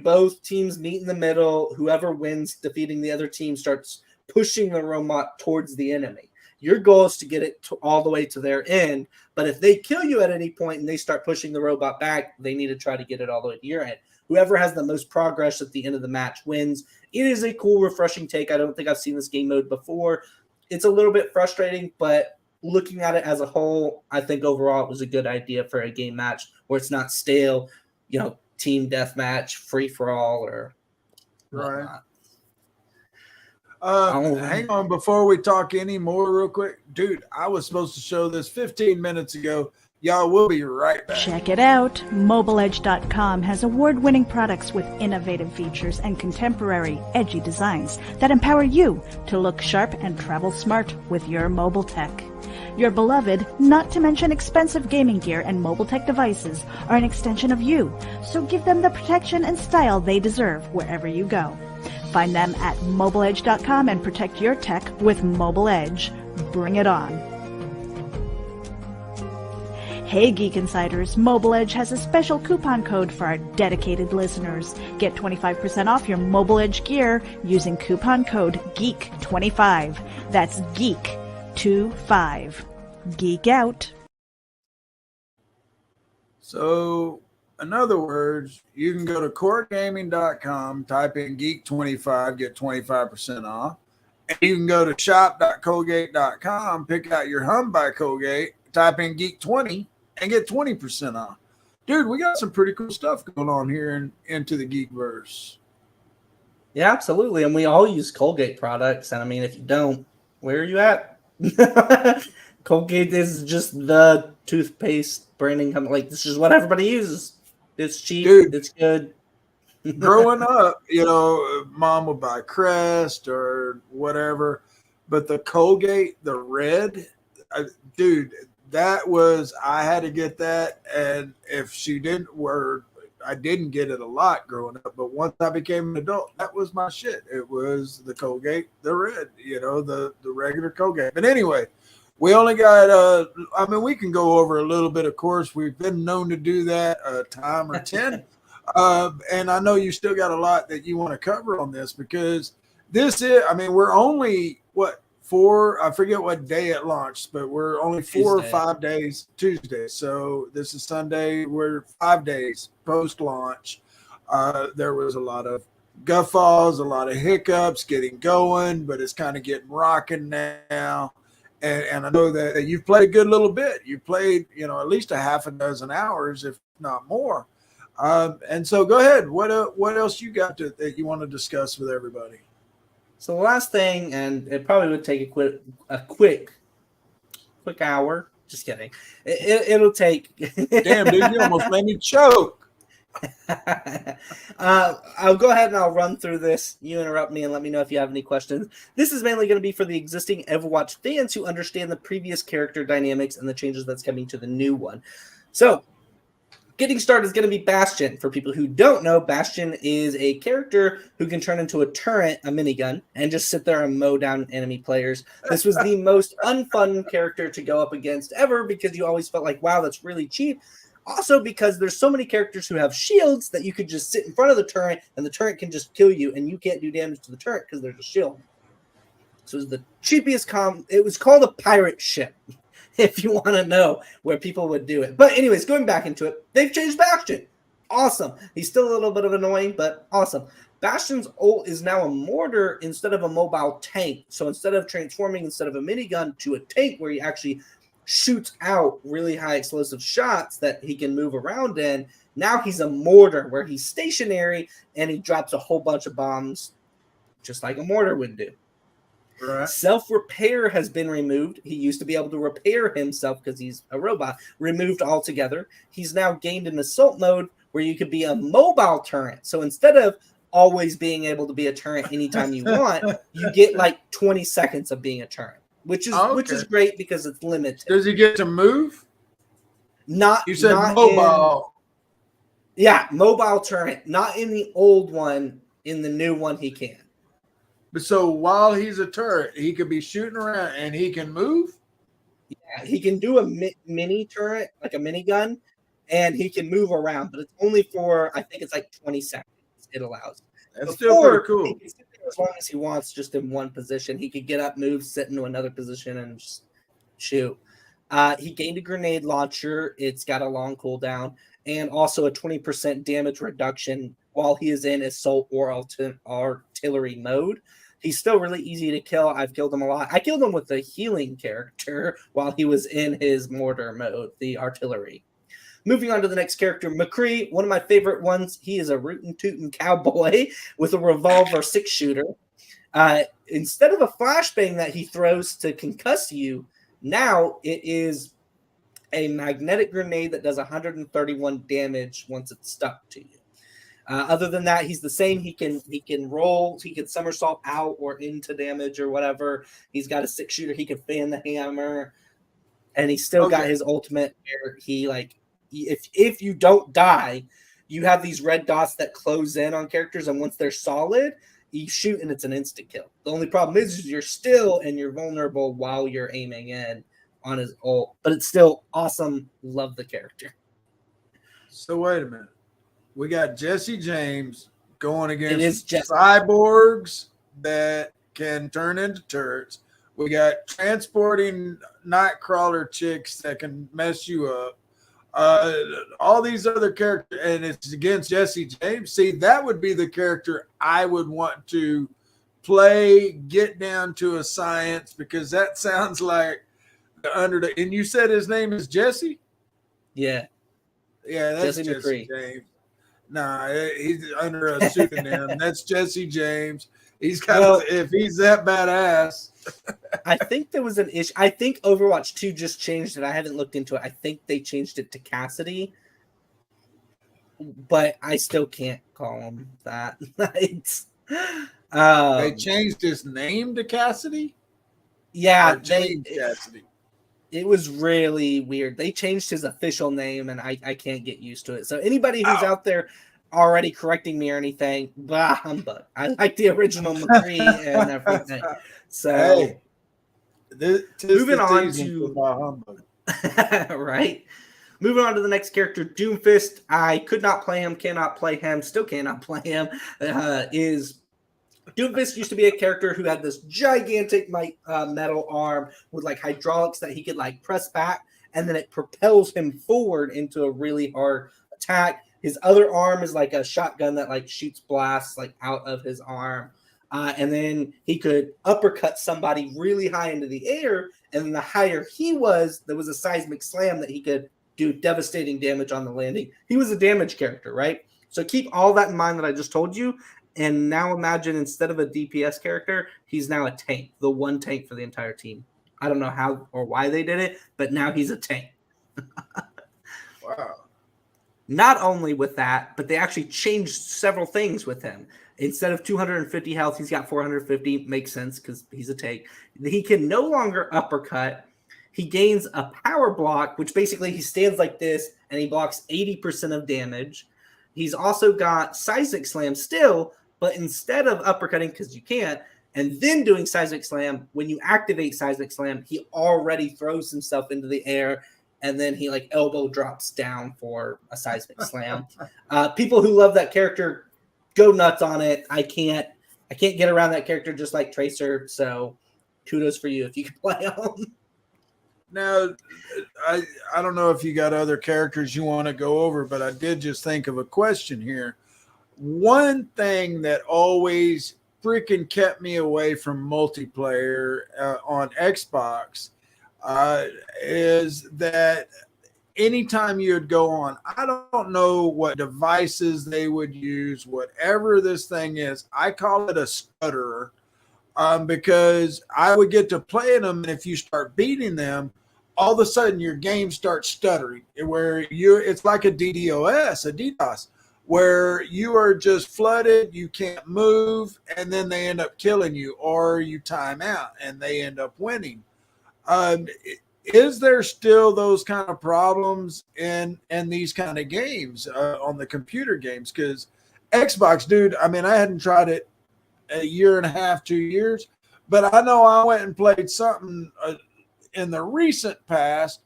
Both teams meet in the middle. Whoever wins, defeating the other team, starts pushing the robot towards the enemy. Your goal is to get it all the way to their end. But if they kill you at any point and they start pushing the robot back, they need to try to get it all the way to your end. Whoever has the most progress at the end of the match wins. It is a cool, refreshing take. I don't think I've seen this game mode before. It's a little bit frustrating, but looking at it as a whole, I think overall it was a good idea for a game match where it's not stale, team deathmatch, free-for-all, or whatnot. Hang on before we talk any more real quick. Dude, I was supposed to show this 15 minutes ago. Y'all, we'll be right back. Check it out. MobileEdge.com has award-winning products with innovative features and contemporary, edgy designs that empower you to look sharp and travel smart with your mobile tech. Your beloved, not to mention expensive gaming gear and mobile tech devices are an extension of you, so give them the protection and style they deserve wherever you go. Find them at MobileEdge.com and protect your tech with Mobile Edge. Bring it on. Hey Geek Insiders, Mobile Edge has a special coupon code for our dedicated listeners. Get 25% off your Mobile Edge gear using coupon code GEEK25. That's GEEK25. Geek out. So, in other words, you can go to coregaming.com, type in Geek25, get 25% off. And you can go to shop.colgate.com, pick out your Hum by Colgate, type in Geek20, and get 20% off. Dude, we got some pretty cool stuff going on here into the Geekverse. Yeah, absolutely. And we all use Colgate products. And I mean, if you don't, where are you at? Colgate is just the toothpaste branding company. Like, this is what everybody uses. It's cheap. Dude, it's good. Growing up, mom would buy Crest or whatever. But the Colgate, the red, dude, I had to get that. And if she didn't, I didn't get it a lot growing up. But once I became an adult, that was my shit. It was the Colgate, the red, the regular Colgate. But anyway, we only got, we can go over a little bit, of course. We've been known to do that a time or 10. And I know you still got a lot that you want to cover on this because this is, I mean, we're only, I forget what day it launched, but we're only 4 or 5 days, Tuesday. So this is Sunday. We're 5 days post-launch. There was a lot of guffaws, a lot of hiccups getting going, but it's kind of getting rocking now. And I know that you've played a good little bit. You played, at least a half a dozen hours, if not more. And so go ahead. What else you got that you want to discuss with everybody? So the last thing, and it probably would take a quick hour. Just kidding. It'll take. Damn, dude, you almost made me choke. I'll go ahead and I'll run through this. You interrupt me and let me know if you have any questions. This is mainly going to be for the existing Overwatch fans who understand the previous character dynamics and the changes that's coming to the new one. So, getting started is going to be Bastion. For people who don't know, Bastion is a character who can turn into a turret, a minigun, and just sit there and mow down enemy players. This was the most unfun character to go up against ever because you always felt like, wow, that's really cheap. Also because there's so many characters who have shields that you could just sit in front of the turret and the turret can just kill you and you can't do damage to the turret because there's a shield. So it was the cheapest it was called a pirate ship, if you want to know where people would do it. But anyways, going back into it, they've changed Bastion. Awesome. He's still a little bit of annoying, but awesome. Bastion's ult is now a mortar instead of a mobile tank. So instead of transforming instead of a minigun to a tank where he actually shoots out really high explosive shots that he can move around in, now he's a mortar where he's stationary and he drops a whole bunch of bombs just like a mortar would do. Right. Self-repair has been removed. He used to be able to repair himself because he's a robot. Removed altogether. He's now gained an assault mode where you could be a mobile turret. So instead of always being able to be a turret anytime you want, you get like 20 seconds of being a turret. Which is great because it's limited. Does he get to move? You said not mobile. Mobile turret. Not in the old one. In the new one, he can. But so while he's a turret, he could be shooting around and he can move? Yeah, he can do a mini turret, like a minigun, and he can move around. But it's only for, I think it's like 20 seconds it allows. That's still pretty cool. He can sit there as long as he wants, just in one position. He could get up, move, sit into another position, and just shoot. He gained a grenade launcher. It's got a long cooldown, and also a 20% damage reduction while he is in assault or artillery mode. He's still really easy to kill. I've killed him a lot. I killed him with the healing character while he was in his mortar mode, the artillery. Moving on to the next character, Mccree, one of my favorite ones. He is a rootin' tootin' cowboy with a revolver 6-shooter. Instead of a flashbang that he throws to concuss you, now it is a magnetic grenade that does 131 damage once it's stuck to you. Other than that, he's the same. He can roll, he can somersault out or into damage or whatever. He's got a 6-shooter. He can fan the hammer, and he's still got his ultimate where he if you don't die, you have these red dots that close in on characters, and once they're solid, you shoot and it's an instant kill. The only problem is you're still and you're vulnerable while you're aiming in on his ult, but it's still awesome. Love the character. So wait a minute. We got Jesse James going against cyborgs that can turn into turrets. We got transporting nightcrawler chicks that can mess you up. All these other characters, and it's against Jesse James. See, that would be the character I would want to play, get down to a science, because that sounds like and you said his name is Jesse? Yeah. Yeah, that's Jesse James. Nah, he's under a pseudonym. That's Jesse James. He's if he's that badass. I think there was an issue. I think Overwatch 2 just changed it. I haven't looked into it. I think they changed it to Cassidy, but I still can't call him that. They changed his name to Cassidy? Yeah, Cassidy. It was really weird. They changed his official name, and I can't get used to it. So anybody who's out there already correcting me or anything, bah, humbug. I like the original Mccree and everything. So moving on to right. Moving on to the next character, Doomfist. I could not play him, cannot play him, still cannot play him. Doomfist used to be a character who had this gigantic metal arm with like hydraulics that he could like press back, and then it propels him forward into a really hard attack. His other arm is like a shotgun that like shoots blasts like out of his arm. And then he could uppercut somebody really high into the air. And then the higher he was, there was a seismic slam that he could do devastating damage on the landing. He was a damage character, right? So keep all that in mind that I just told you. And now imagine instead of a DPS character, he's now a tank, the one tank for the entire team. I don't know how or why they did it, but now he's a tank. Wow. Not only with that, but they actually changed several things with him. Instead of 250 health, he's got 450. Makes sense because he's a tank. He can no longer uppercut. He gains a power block, which basically he stands like this and he blocks 80% of damage. He's also got seismic slam still, but instead of uppercutting, because you can't, and then doing seismic slam, when you activate seismic slam, he already throws himself into the air, and then he like elbow drops down for a seismic slam. People who love that character go nuts on it. I can't get around that character just like Tracer, so kudos for you if you can play him. Now, I don't know if you got other characters you want to go over, but I did just think of a question here. One thing that always freaking kept me away from multiplayer on Xbox is that anytime you'd go on, I don't know what devices they would use, whatever this thing is, I call it a stutterer, because I would get to playing them, and if you start beating them, all of a sudden your game starts stuttering, where it's like a DDoS, where you are just flooded, you can't move, and then they end up killing you, or you time out and they end up winning. Is there still those kind of problems in these kind of games on the computer games? Because Xbox, dude, I mean, I hadn't tried it a year and a half, 2 years, but I know I went and played something in the recent past,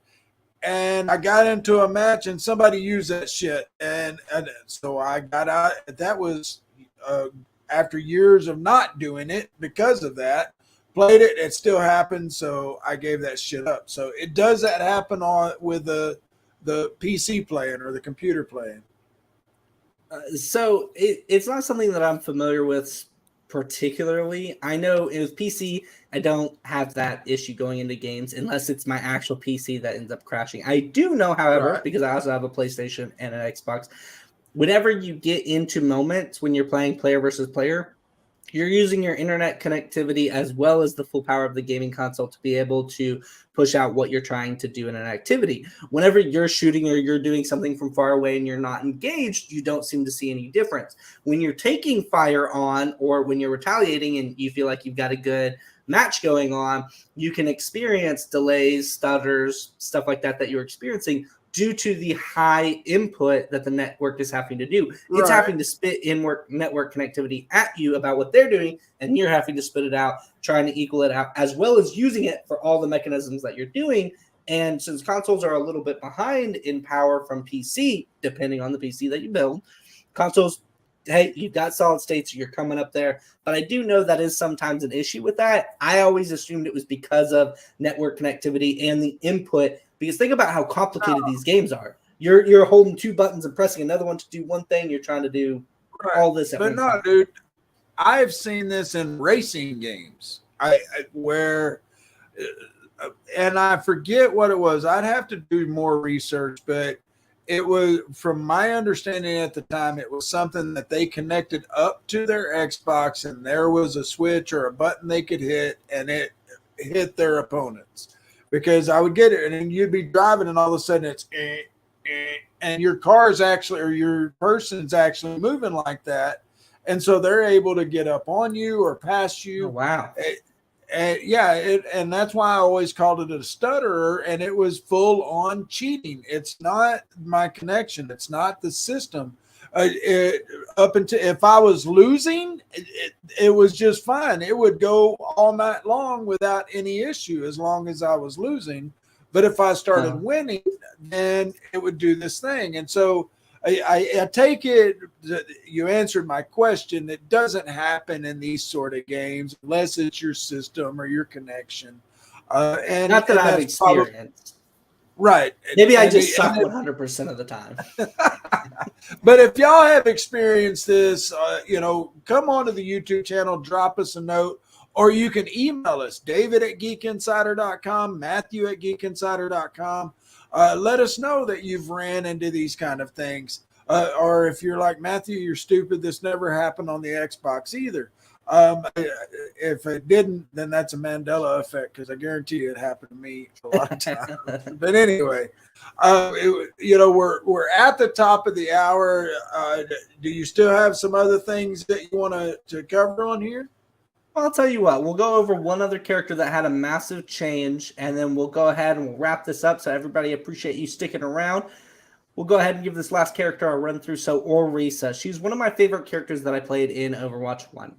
and I got into a match and somebody used that shit, and so I got out. That was after years of not doing it because of that. Played it, it still happened, so I gave that shit up. So it does that happen with the PC playing or the computer playing? So it's not something that I'm familiar with particularly. I know it was PC. I don't have that issue going into games unless it's my actual PC that ends up crashing. I do know, however, Right, because I also have a PlayStation and an Xbox, whenever you get into moments when you're playing player versus player, you're using your internet connectivity as well as the full power of the gaming console to be able to push out what you're trying to do in an activity. Whenever you're shooting or you're doing something from far away and you're not engaged, you don't seem to see any difference. When you're taking fire on, or when you're retaliating and you feel like you've got a good match going on, you can experience delays, stutters, stuff like that you're experiencing due to the high input that the network is having to do. It's having to spit network connectivity at you about what they're doing, and you're having to spit it out, trying to equal it out, as well as using it for all the mechanisms that you're doing. And since consoles are a little bit behind in power from PC, depending on the PC that you build, consoles, hey, you've got solid states, you're coming up there. But I do know that is sometimes an issue with that. I always assumed it was because of network connectivity and the input. Because think about how complicated these games are. You're holding two buttons and pressing another one to do one thing. You're trying to do all this at but one no, time. dude, I've seen this in racing games. Where, and I forget what it was. I'd have to do more research, but it was, from my understanding at the time, it was something that they connected up to their Xbox, and there was a switch or a button they could hit, and it hit their opponents. Because I would get it, and then you'd be driving, and all of a sudden it's and your car's actually, or your person's actually moving like that, and so they're able to get up on you or past you. Oh, wow. And that's why I always called it a stutterer, and it was full on cheating. It's not my connection. It's not the system. Up until, if I was losing, it was just fine. It would go all night long without any issue as long as I was losing. But if I started winning, then it would do this thing. And so I take it that you answered my question. It doesn't happen in these sort of games unless it's your system or your connection. And not that and I've that's probably experienced. right. Maybe I And just suck 100% of the time. But if y'all have experienced this, come onto the YouTube channel, drop us a note, or you can email us, david@geekinsider.com, matthew@geekinsider.com. Let us know that you've ran into these kind of things. Or if you're like Matthew, you're stupid. This never happened on the Xbox either. If it didn't, then that's a Mandela effect, because I guarantee you it happened to me a lot of times. But anyway, we're at the top of the hour. Do you still have some other things that you want to cover on here? I'll tell you what, we'll go over one other character that had a massive change, and then we'll go ahead and we'll wrap this up. So everybody, appreciate you sticking around. We'll go ahead and give this last character a run through. So Orisa, she's one of my favorite characters that I played in Overwatch 1.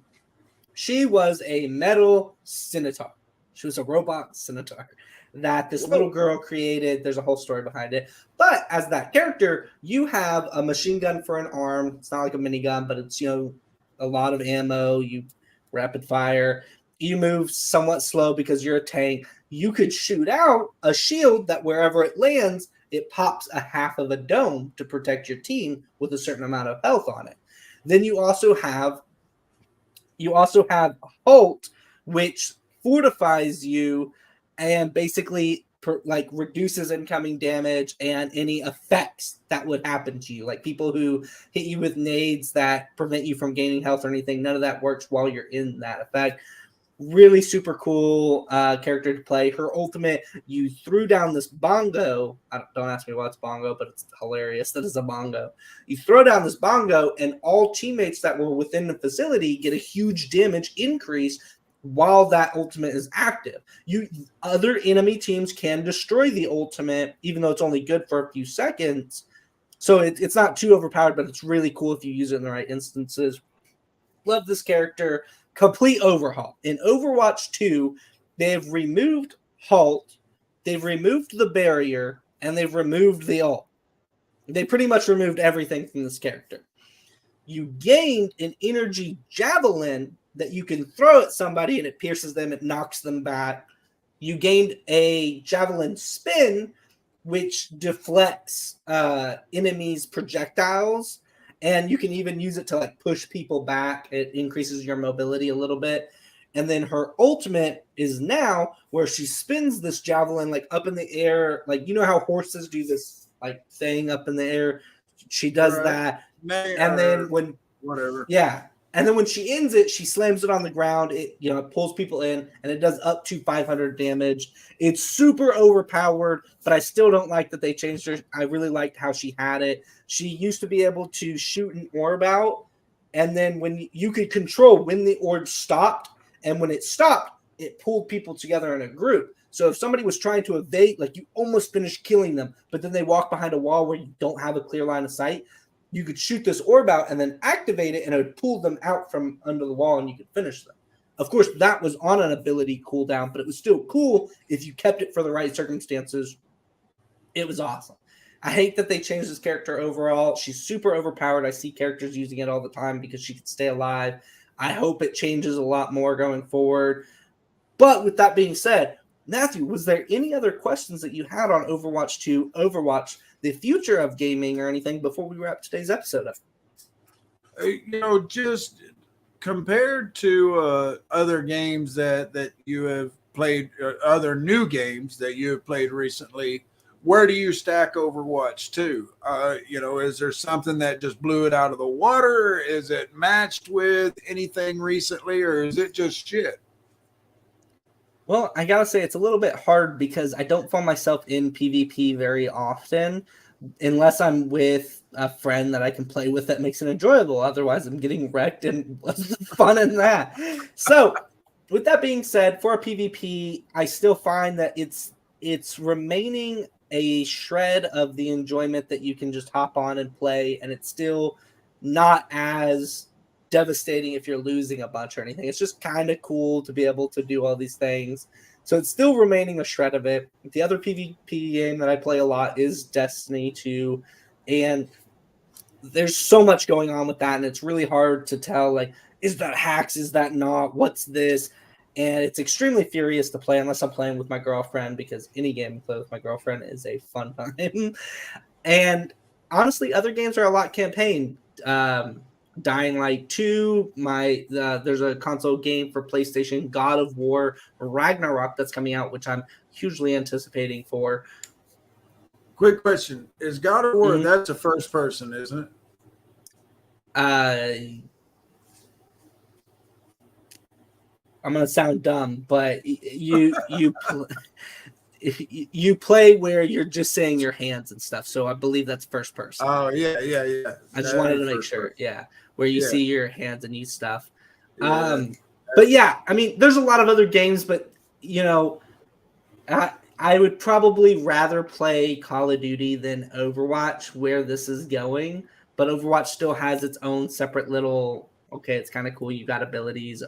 She was a metal scimitar. She was a robot scimitar that this little girl created. There's a whole story behind it. But as that character, you have a machine gun for an arm. It's not like a minigun, but it's, a lot of ammo. You rapid fire. You move somewhat slow because you're a tank. You could shoot out a shield that wherever it lands, it pops a half of a dome to protect your team with a certain amount of health on it. Then you also have Holt, which fortifies you and basically reduces incoming damage and any effects that would happen to you, like people who hit you with nades that prevent you from gaining health or anything. None of that works while you're in that effect. Really super cool character to play. Her ultimate, you threw down this bongo. Don't ask me why it's bongo, but it's hilarious that it's a bongo. You throw down this bongo, and all teammates that were within the facility get a huge damage increase while that ultimate is active. Other enemy teams can destroy the ultimate, even though it's only good for a few seconds. So it's not too overpowered, but it's really cool if you use it in the right instances. Love this character. Complete overhaul. In Overwatch 2, they've removed Halt, they've removed the barrier, and they've removed the ult. They pretty much removed everything from this character. You gained an energy javelin that you can throw at somebody and it pierces them, it knocks them back. You gained a javelin spin, which deflects enemies' projectiles. And you can even use it to push people back. It increases your mobility a little bit. And then her ultimate is now where she spins this javelin up in the air. How horses do this thing up in the air? She does that. And then And then when she ends it, she slams it on the ground. It pulls people in, and it does up to 500 damage. It's super overpowered, but I still don't like that they changed her. I really liked how she had it. She used to be able to shoot an orb out, and then when you could control when the orb stopped, and when it stopped, it pulled people together in a group. So if somebody was trying to evade, you almost finished killing them, but then they walk behind a wall where you don't have a clear line of sight, you could shoot this orb out and then activate it, and it would pull them out from under the wall, and you could finish them. Of course, that was on an ability cooldown, but it was still cool if you kept it for the right circumstances. It was awesome. I hate that they changed this character overall. She's super overpowered. I see characters using it all the time because she can stay alive. I hope it changes a lot more going forward. But with that being said, Matthew, was there any other questions that you had on Overwatch 2, Overwatch, the future of gaming, or anything before we wrap today's episode up? Just compared to other games that you have played, other new games that you have played recently, where do you stack Overwatch 2? Is there something that just blew it out of the water? Is it matched with anything recently, or is it just shit? Well, I gotta say it's a little bit hard because I don't find myself in PvP very often unless I'm with a friend that I can play with that makes it enjoyable. Otherwise, I'm getting wrecked, and what's the fun in that? So, with that being said, for a PvP, I still find that it's remaining a shred of the enjoyment that you can just hop on and play, and it's still not as devastating if you're losing a bunch or anything. It's just kind of cool to be able to do all these things. So it's still remaining a shred of it. The other PvP game that I play a lot is Destiny 2, and there's so much going on with that, and it's really hard to tell, like, is that hacks? Is that not? What's this? And it's extremely furious to play unless I'm playing with my girlfriend, because any game I play with my girlfriend is a fun time. And honestly, other games are a lot campaign. Dying Light 2, there's a console game for PlayStation, God of War Ragnarok, that's coming out, which I'm hugely anticipating for. Quick question. Is God of War, that's a first person, isn't it? I'm going to sound dumb, but you play where you're just saying your hands and stuff. So I believe that's first person. Oh, yeah. I just wanted to make sure. Person. Yeah. Where you see your hands and use stuff. Yeah. But yeah, I mean, there's a lot of other games, but you know, I would probably rather play Call of Duty than Overwatch where this is going. But Overwatch still has its own separate little, okay, it's kind of cool. You got abilities.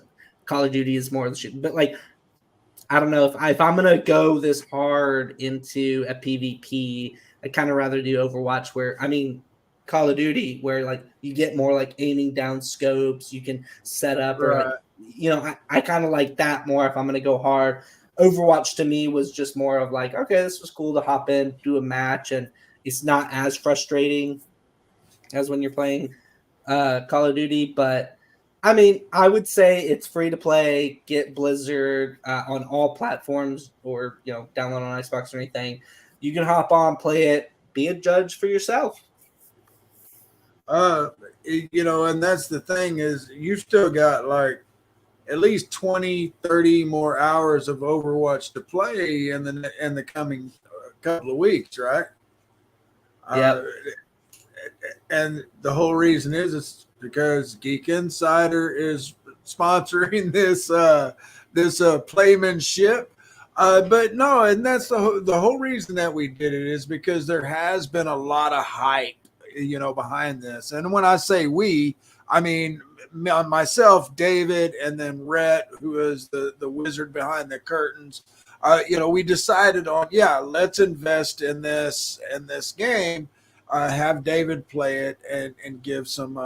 Call of Duty is more the shit. But like, I don't know if I'm going to go this hard into a PvP, I'd kind of rather do Overwatch where, I mean, Call of Duty where like you get more like aiming down scopes, you can set up or like, you know, I kind of like that more if I'm going to go hard. Overwatch to me was just more of like, okay, this was cool to hop in, do a match, and it's not as frustrating as when you're playing Call of Duty. But I mean, I would say it's free to play. Get Blizzard on all platforms, or you know, download on Xbox or anything. You can hop on, play it, be a judge for yourself. You know, and that's the thing is you still got like at least 20, 30 more hours of Overwatch to play in the coming couple of weeks, right? Yeah. And the whole reason is because Geek Insider is sponsoring this playmanship. But no, and that's the whole reason that we did it is because there has been a lot of hype, you know, behind this. And when I say we, I mean myself, David, and then Rhett, who is the wizard behind the curtains. You know, we decided on, let's invest in this game. Have David play it and give some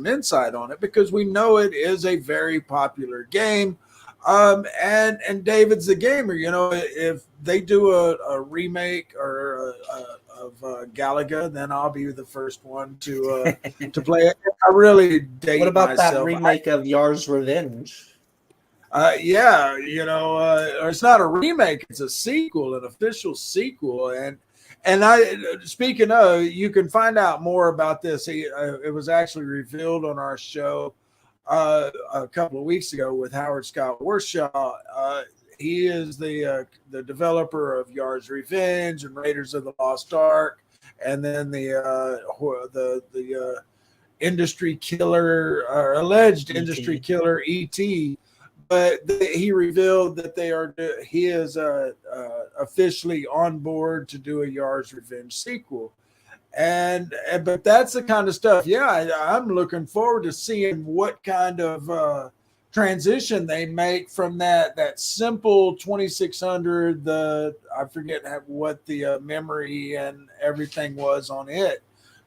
insight on it, because we know it is a very popular game. And David's the gamer. You know, if they do a remake or of Galaga, then I'll be the first one to play it. I really date myself. What about that remake of Yar's Revenge? Yeah, you know, it's not a remake; it's a sequel, an official sequel. And I, speaking of, you can find out more about this. It was actually revealed on our show a couple of weeks ago with Howard Scott Warshaw. He is the developer of Yar's Revenge and Raiders of the Lost Ark, and then the industry killer or alleged industry killer E.T. But he revealed that he is officially on board to do a Yar's Revenge sequel. But that's the kind of stuff. Yeah, I'm looking forward to seeing what kind of transition they make from that simple 2600. I forget what the memory and everything was on it.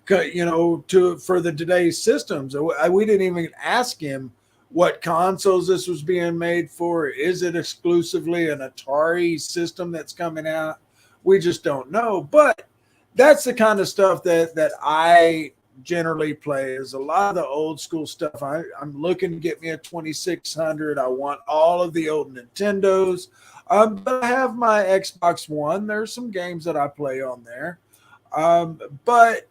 You know, for the today's systems, we didn't even ask him what consoles this was being made for. Is it exclusively an Atari system that's coming out? We just don't know. But that's the kind of stuff that I generally play, is a lot of the old school stuff. I'm looking to get me a 2600. I want all of the old Nintendos. But I have my Xbox One. There's some games that I play on there. But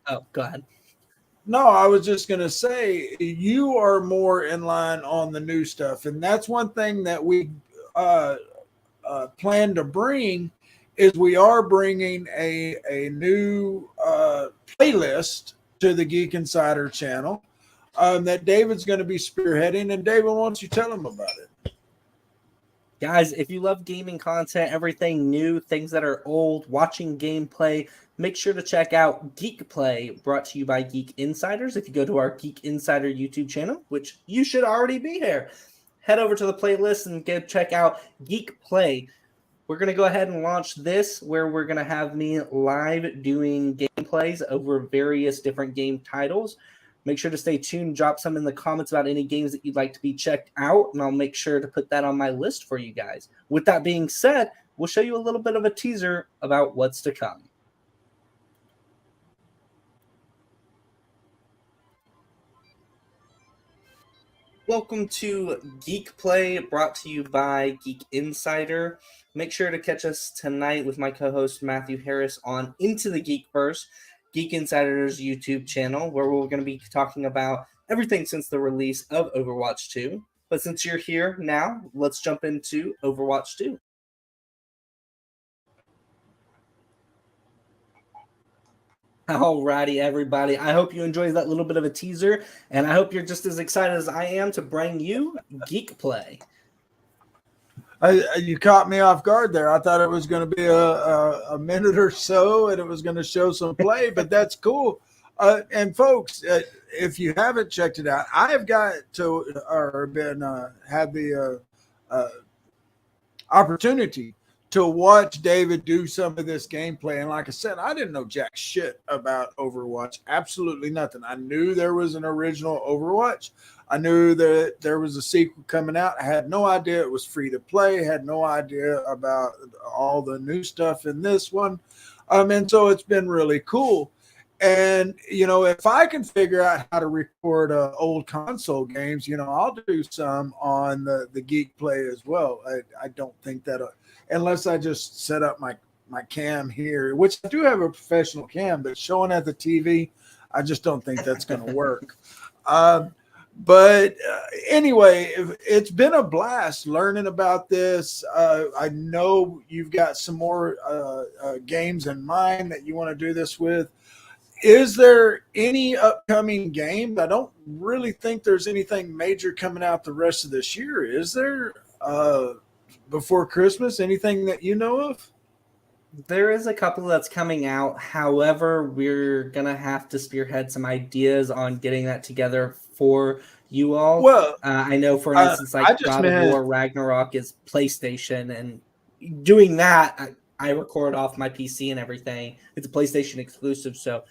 oh, go ahead. No, I was just going to say you are more in line on the new stuff. And that's one thing that we plan to bring is we are bringing a new playlist to the Geek Insider channel that David's going to be spearheading. And David, why don't you tell him about it? Guys, if you love gaming content, everything new, things that are old, watching gameplay, make sure to check out Geek Play, brought to you by Geek Insiders. If you go to our Geek Insider YouTube channel, which you should already be here, head over to the playlist and go check out Geek Play. We're going to go ahead and launch this, where we're going to have me live doing gameplays over various different game titles. Make sure to stay tuned. Drop some in the comments about any games that you'd like to be checked out, and I'll make sure to put that on my list for you guys. With that being said, we'll show you a little bit of a teaser about what's to come. Welcome to Geek Play, brought to you by Geek Insider. Make sure to catch us tonight with my co-host Matthew Harris on Into the Geekverse, Geek Insider's YouTube channel, where we're going to be talking about everything since the release of Overwatch 2. But since you're here now, let's jump into Overwatch 2. Alrighty, everybody. I hope you enjoyed that little bit of a teaser, and I hope you're just as excited as I am to bring you Geek Play. You caught me off guard there. I thought it was going to be a minute or so, and it was going to show some play, but that's cool. And folks, if you haven't checked it out, I have got to or been had the opportunity to watch David do some of this gameplay. And like I said, I didn't know jack shit about Overwatch. Absolutely nothing. I knew there was an original Overwatch. I knew that there was a sequel coming out. I had no idea it was free to play. Had no idea about all the new stuff in this one. And so it's been really cool. And, you know, if I can figure out how to record old console games, you know, I'll do some on the Geek Play as well. I don't think that unless I just set up my cam here, which I do have a professional cam, but showing at the TV, I just don't think that's going to work. But anyway, it's been a blast learning about this. I know you've got some more games in mind that you want to do this with. Is there any upcoming game? I don't really think there's anything major coming out the rest of this year. Is there before Christmas? Anything that you know of? There is a couple that's coming out. However, we're going to have to spearhead some ideas on getting that together for you all. Well, I know, for instance, like God of War Ragnarok is PlayStation, and doing that, I record off my PC and everything. It's a PlayStation exclusive, so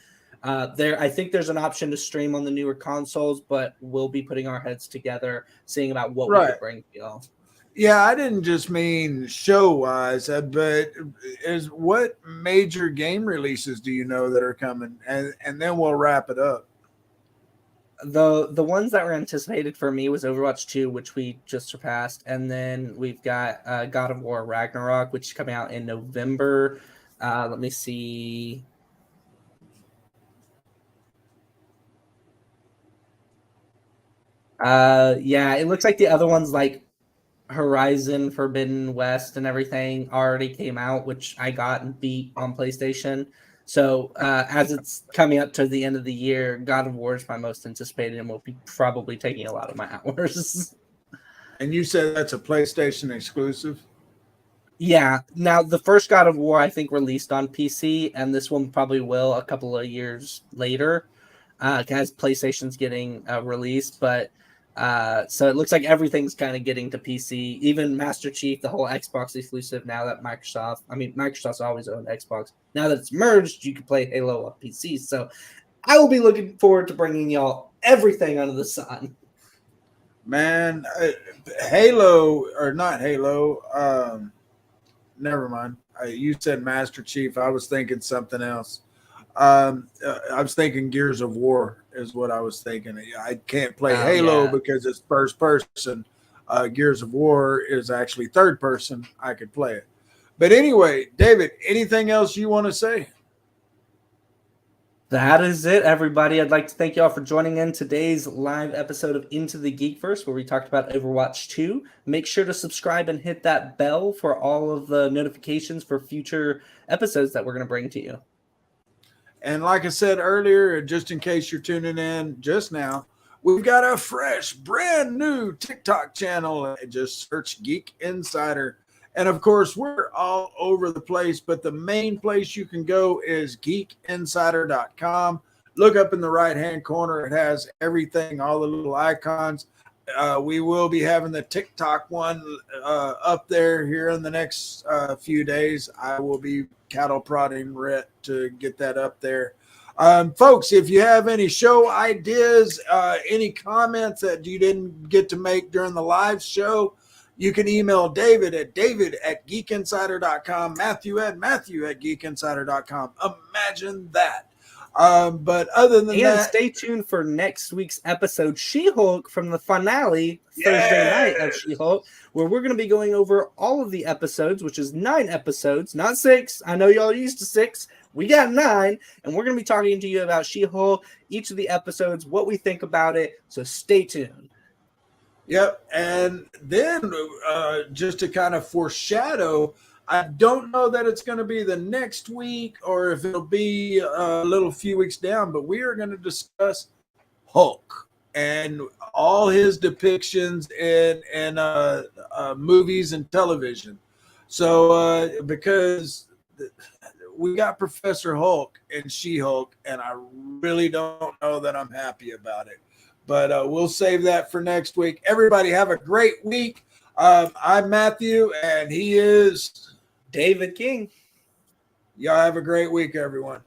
I think there's an option to stream on the newer consoles, but we'll be putting our heads together, seeing about what we could bring to y'all. Yeah, I didn't just mean show-wise, but what major game releases do you know that are coming? And then we'll wrap it up. The ones that were anticipated for me was Overwatch 2, which we just surpassed, and then we've got God of War Ragnarok, which is coming out in November. Let me see. Yeah, it looks like the other ones, like Horizon Forbidden West and everything, already came out, which I got and beat on PlayStation. So as it's coming up to the end of the year, God of War is my most anticipated and will be probably taking a lot of my hours. And you said that's a PlayStation exclusive? Yeah. Now, the first God of War, I think, released on PC, and this one probably will a couple of years later as PlayStation's getting released. But so it looks like everything's kind of getting to PC. Even Master Chief, the whole Xbox exclusive, now that Microsoft's always owned Xbox. Now that it's merged, you can play Halo on PC. So I will be looking forward to bringing y'all everything under the sun. Man, Halo, or not Halo, never mind. You said Master Chief. I was thinking something else. I was thinking Gears of War is what I was thinking. I can't play Halo because it's first person. Gears of War is actually third person. I could play it. But anyway, David, anything else you want to say? That is it, everybody. I'd like to thank you all for joining in today's live episode of Into the Geekverse, where we talked about Overwatch 2. Make sure to subscribe and hit that bell for all of the notifications for future episodes that we're going to bring to you. And like I said earlier, just in case you're tuning in just now, we've got a fresh, brand new TikTok channel. Just search Geek Insider. And of course, we're all over the place, but the main place you can go is geekinsider.com. Look up in the right-hand corner. It has everything, all the little icons. we will be having the TikTok one up there here in the next few days. I will be cattle prodding Rhett to get that up there. Folks, if you have any show ideas, any comments that you didn't get to make during the live show, you can email David at geekinsider.com, Matthew at geekinsider.com. Imagine that. But other than that, stay tuned for next week's episode, She-Hulk, from the finale Thursday night of She-Hulk, where we're going to be going over all of the episodes, which is 9 episodes, not 6. I know y'all are used to 6. We got 9, and we're going to be talking to you about She-Hulk, each of the episodes, what we think about it. So stay tuned. Yep. And then just to kind of foreshadow, I don't know that it's going to be the next week or if it'll be a little few weeks down, but we are going to discuss Hulk and all his depictions in movies and television. So because we got Professor Hulk and She-Hulk, and I really don't know that I'm happy about it. But we'll save that for next week. Everybody have a great week. I'm Matthew, and he is David King. Y'all have a great week, everyone.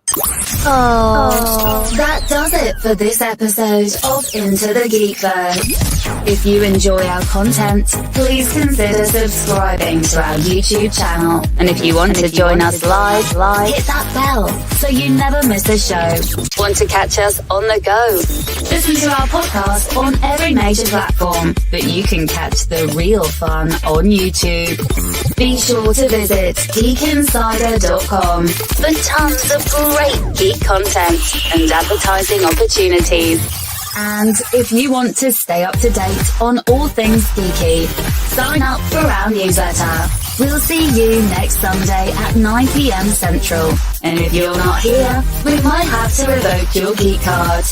Oh, that does it for this episode of Into the Geekverse. If you enjoy our content, please consider subscribing to our YouTube channel. And if you want to join us live, hit that bell so you never miss a show. Want to catch us on the go? Listen to our podcast on every major platform, but you can catch the real fun on YouTube. Be sure to visit geekinsider.com for tons of great geek content and advertising opportunities. And if you want to stay up to date on all things geeky, sign up for our newsletter. We'll see you next Sunday at 9 p.m. Central. And if you're not here, we might have to revoke your geek card.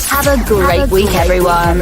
Have a great week, everyone.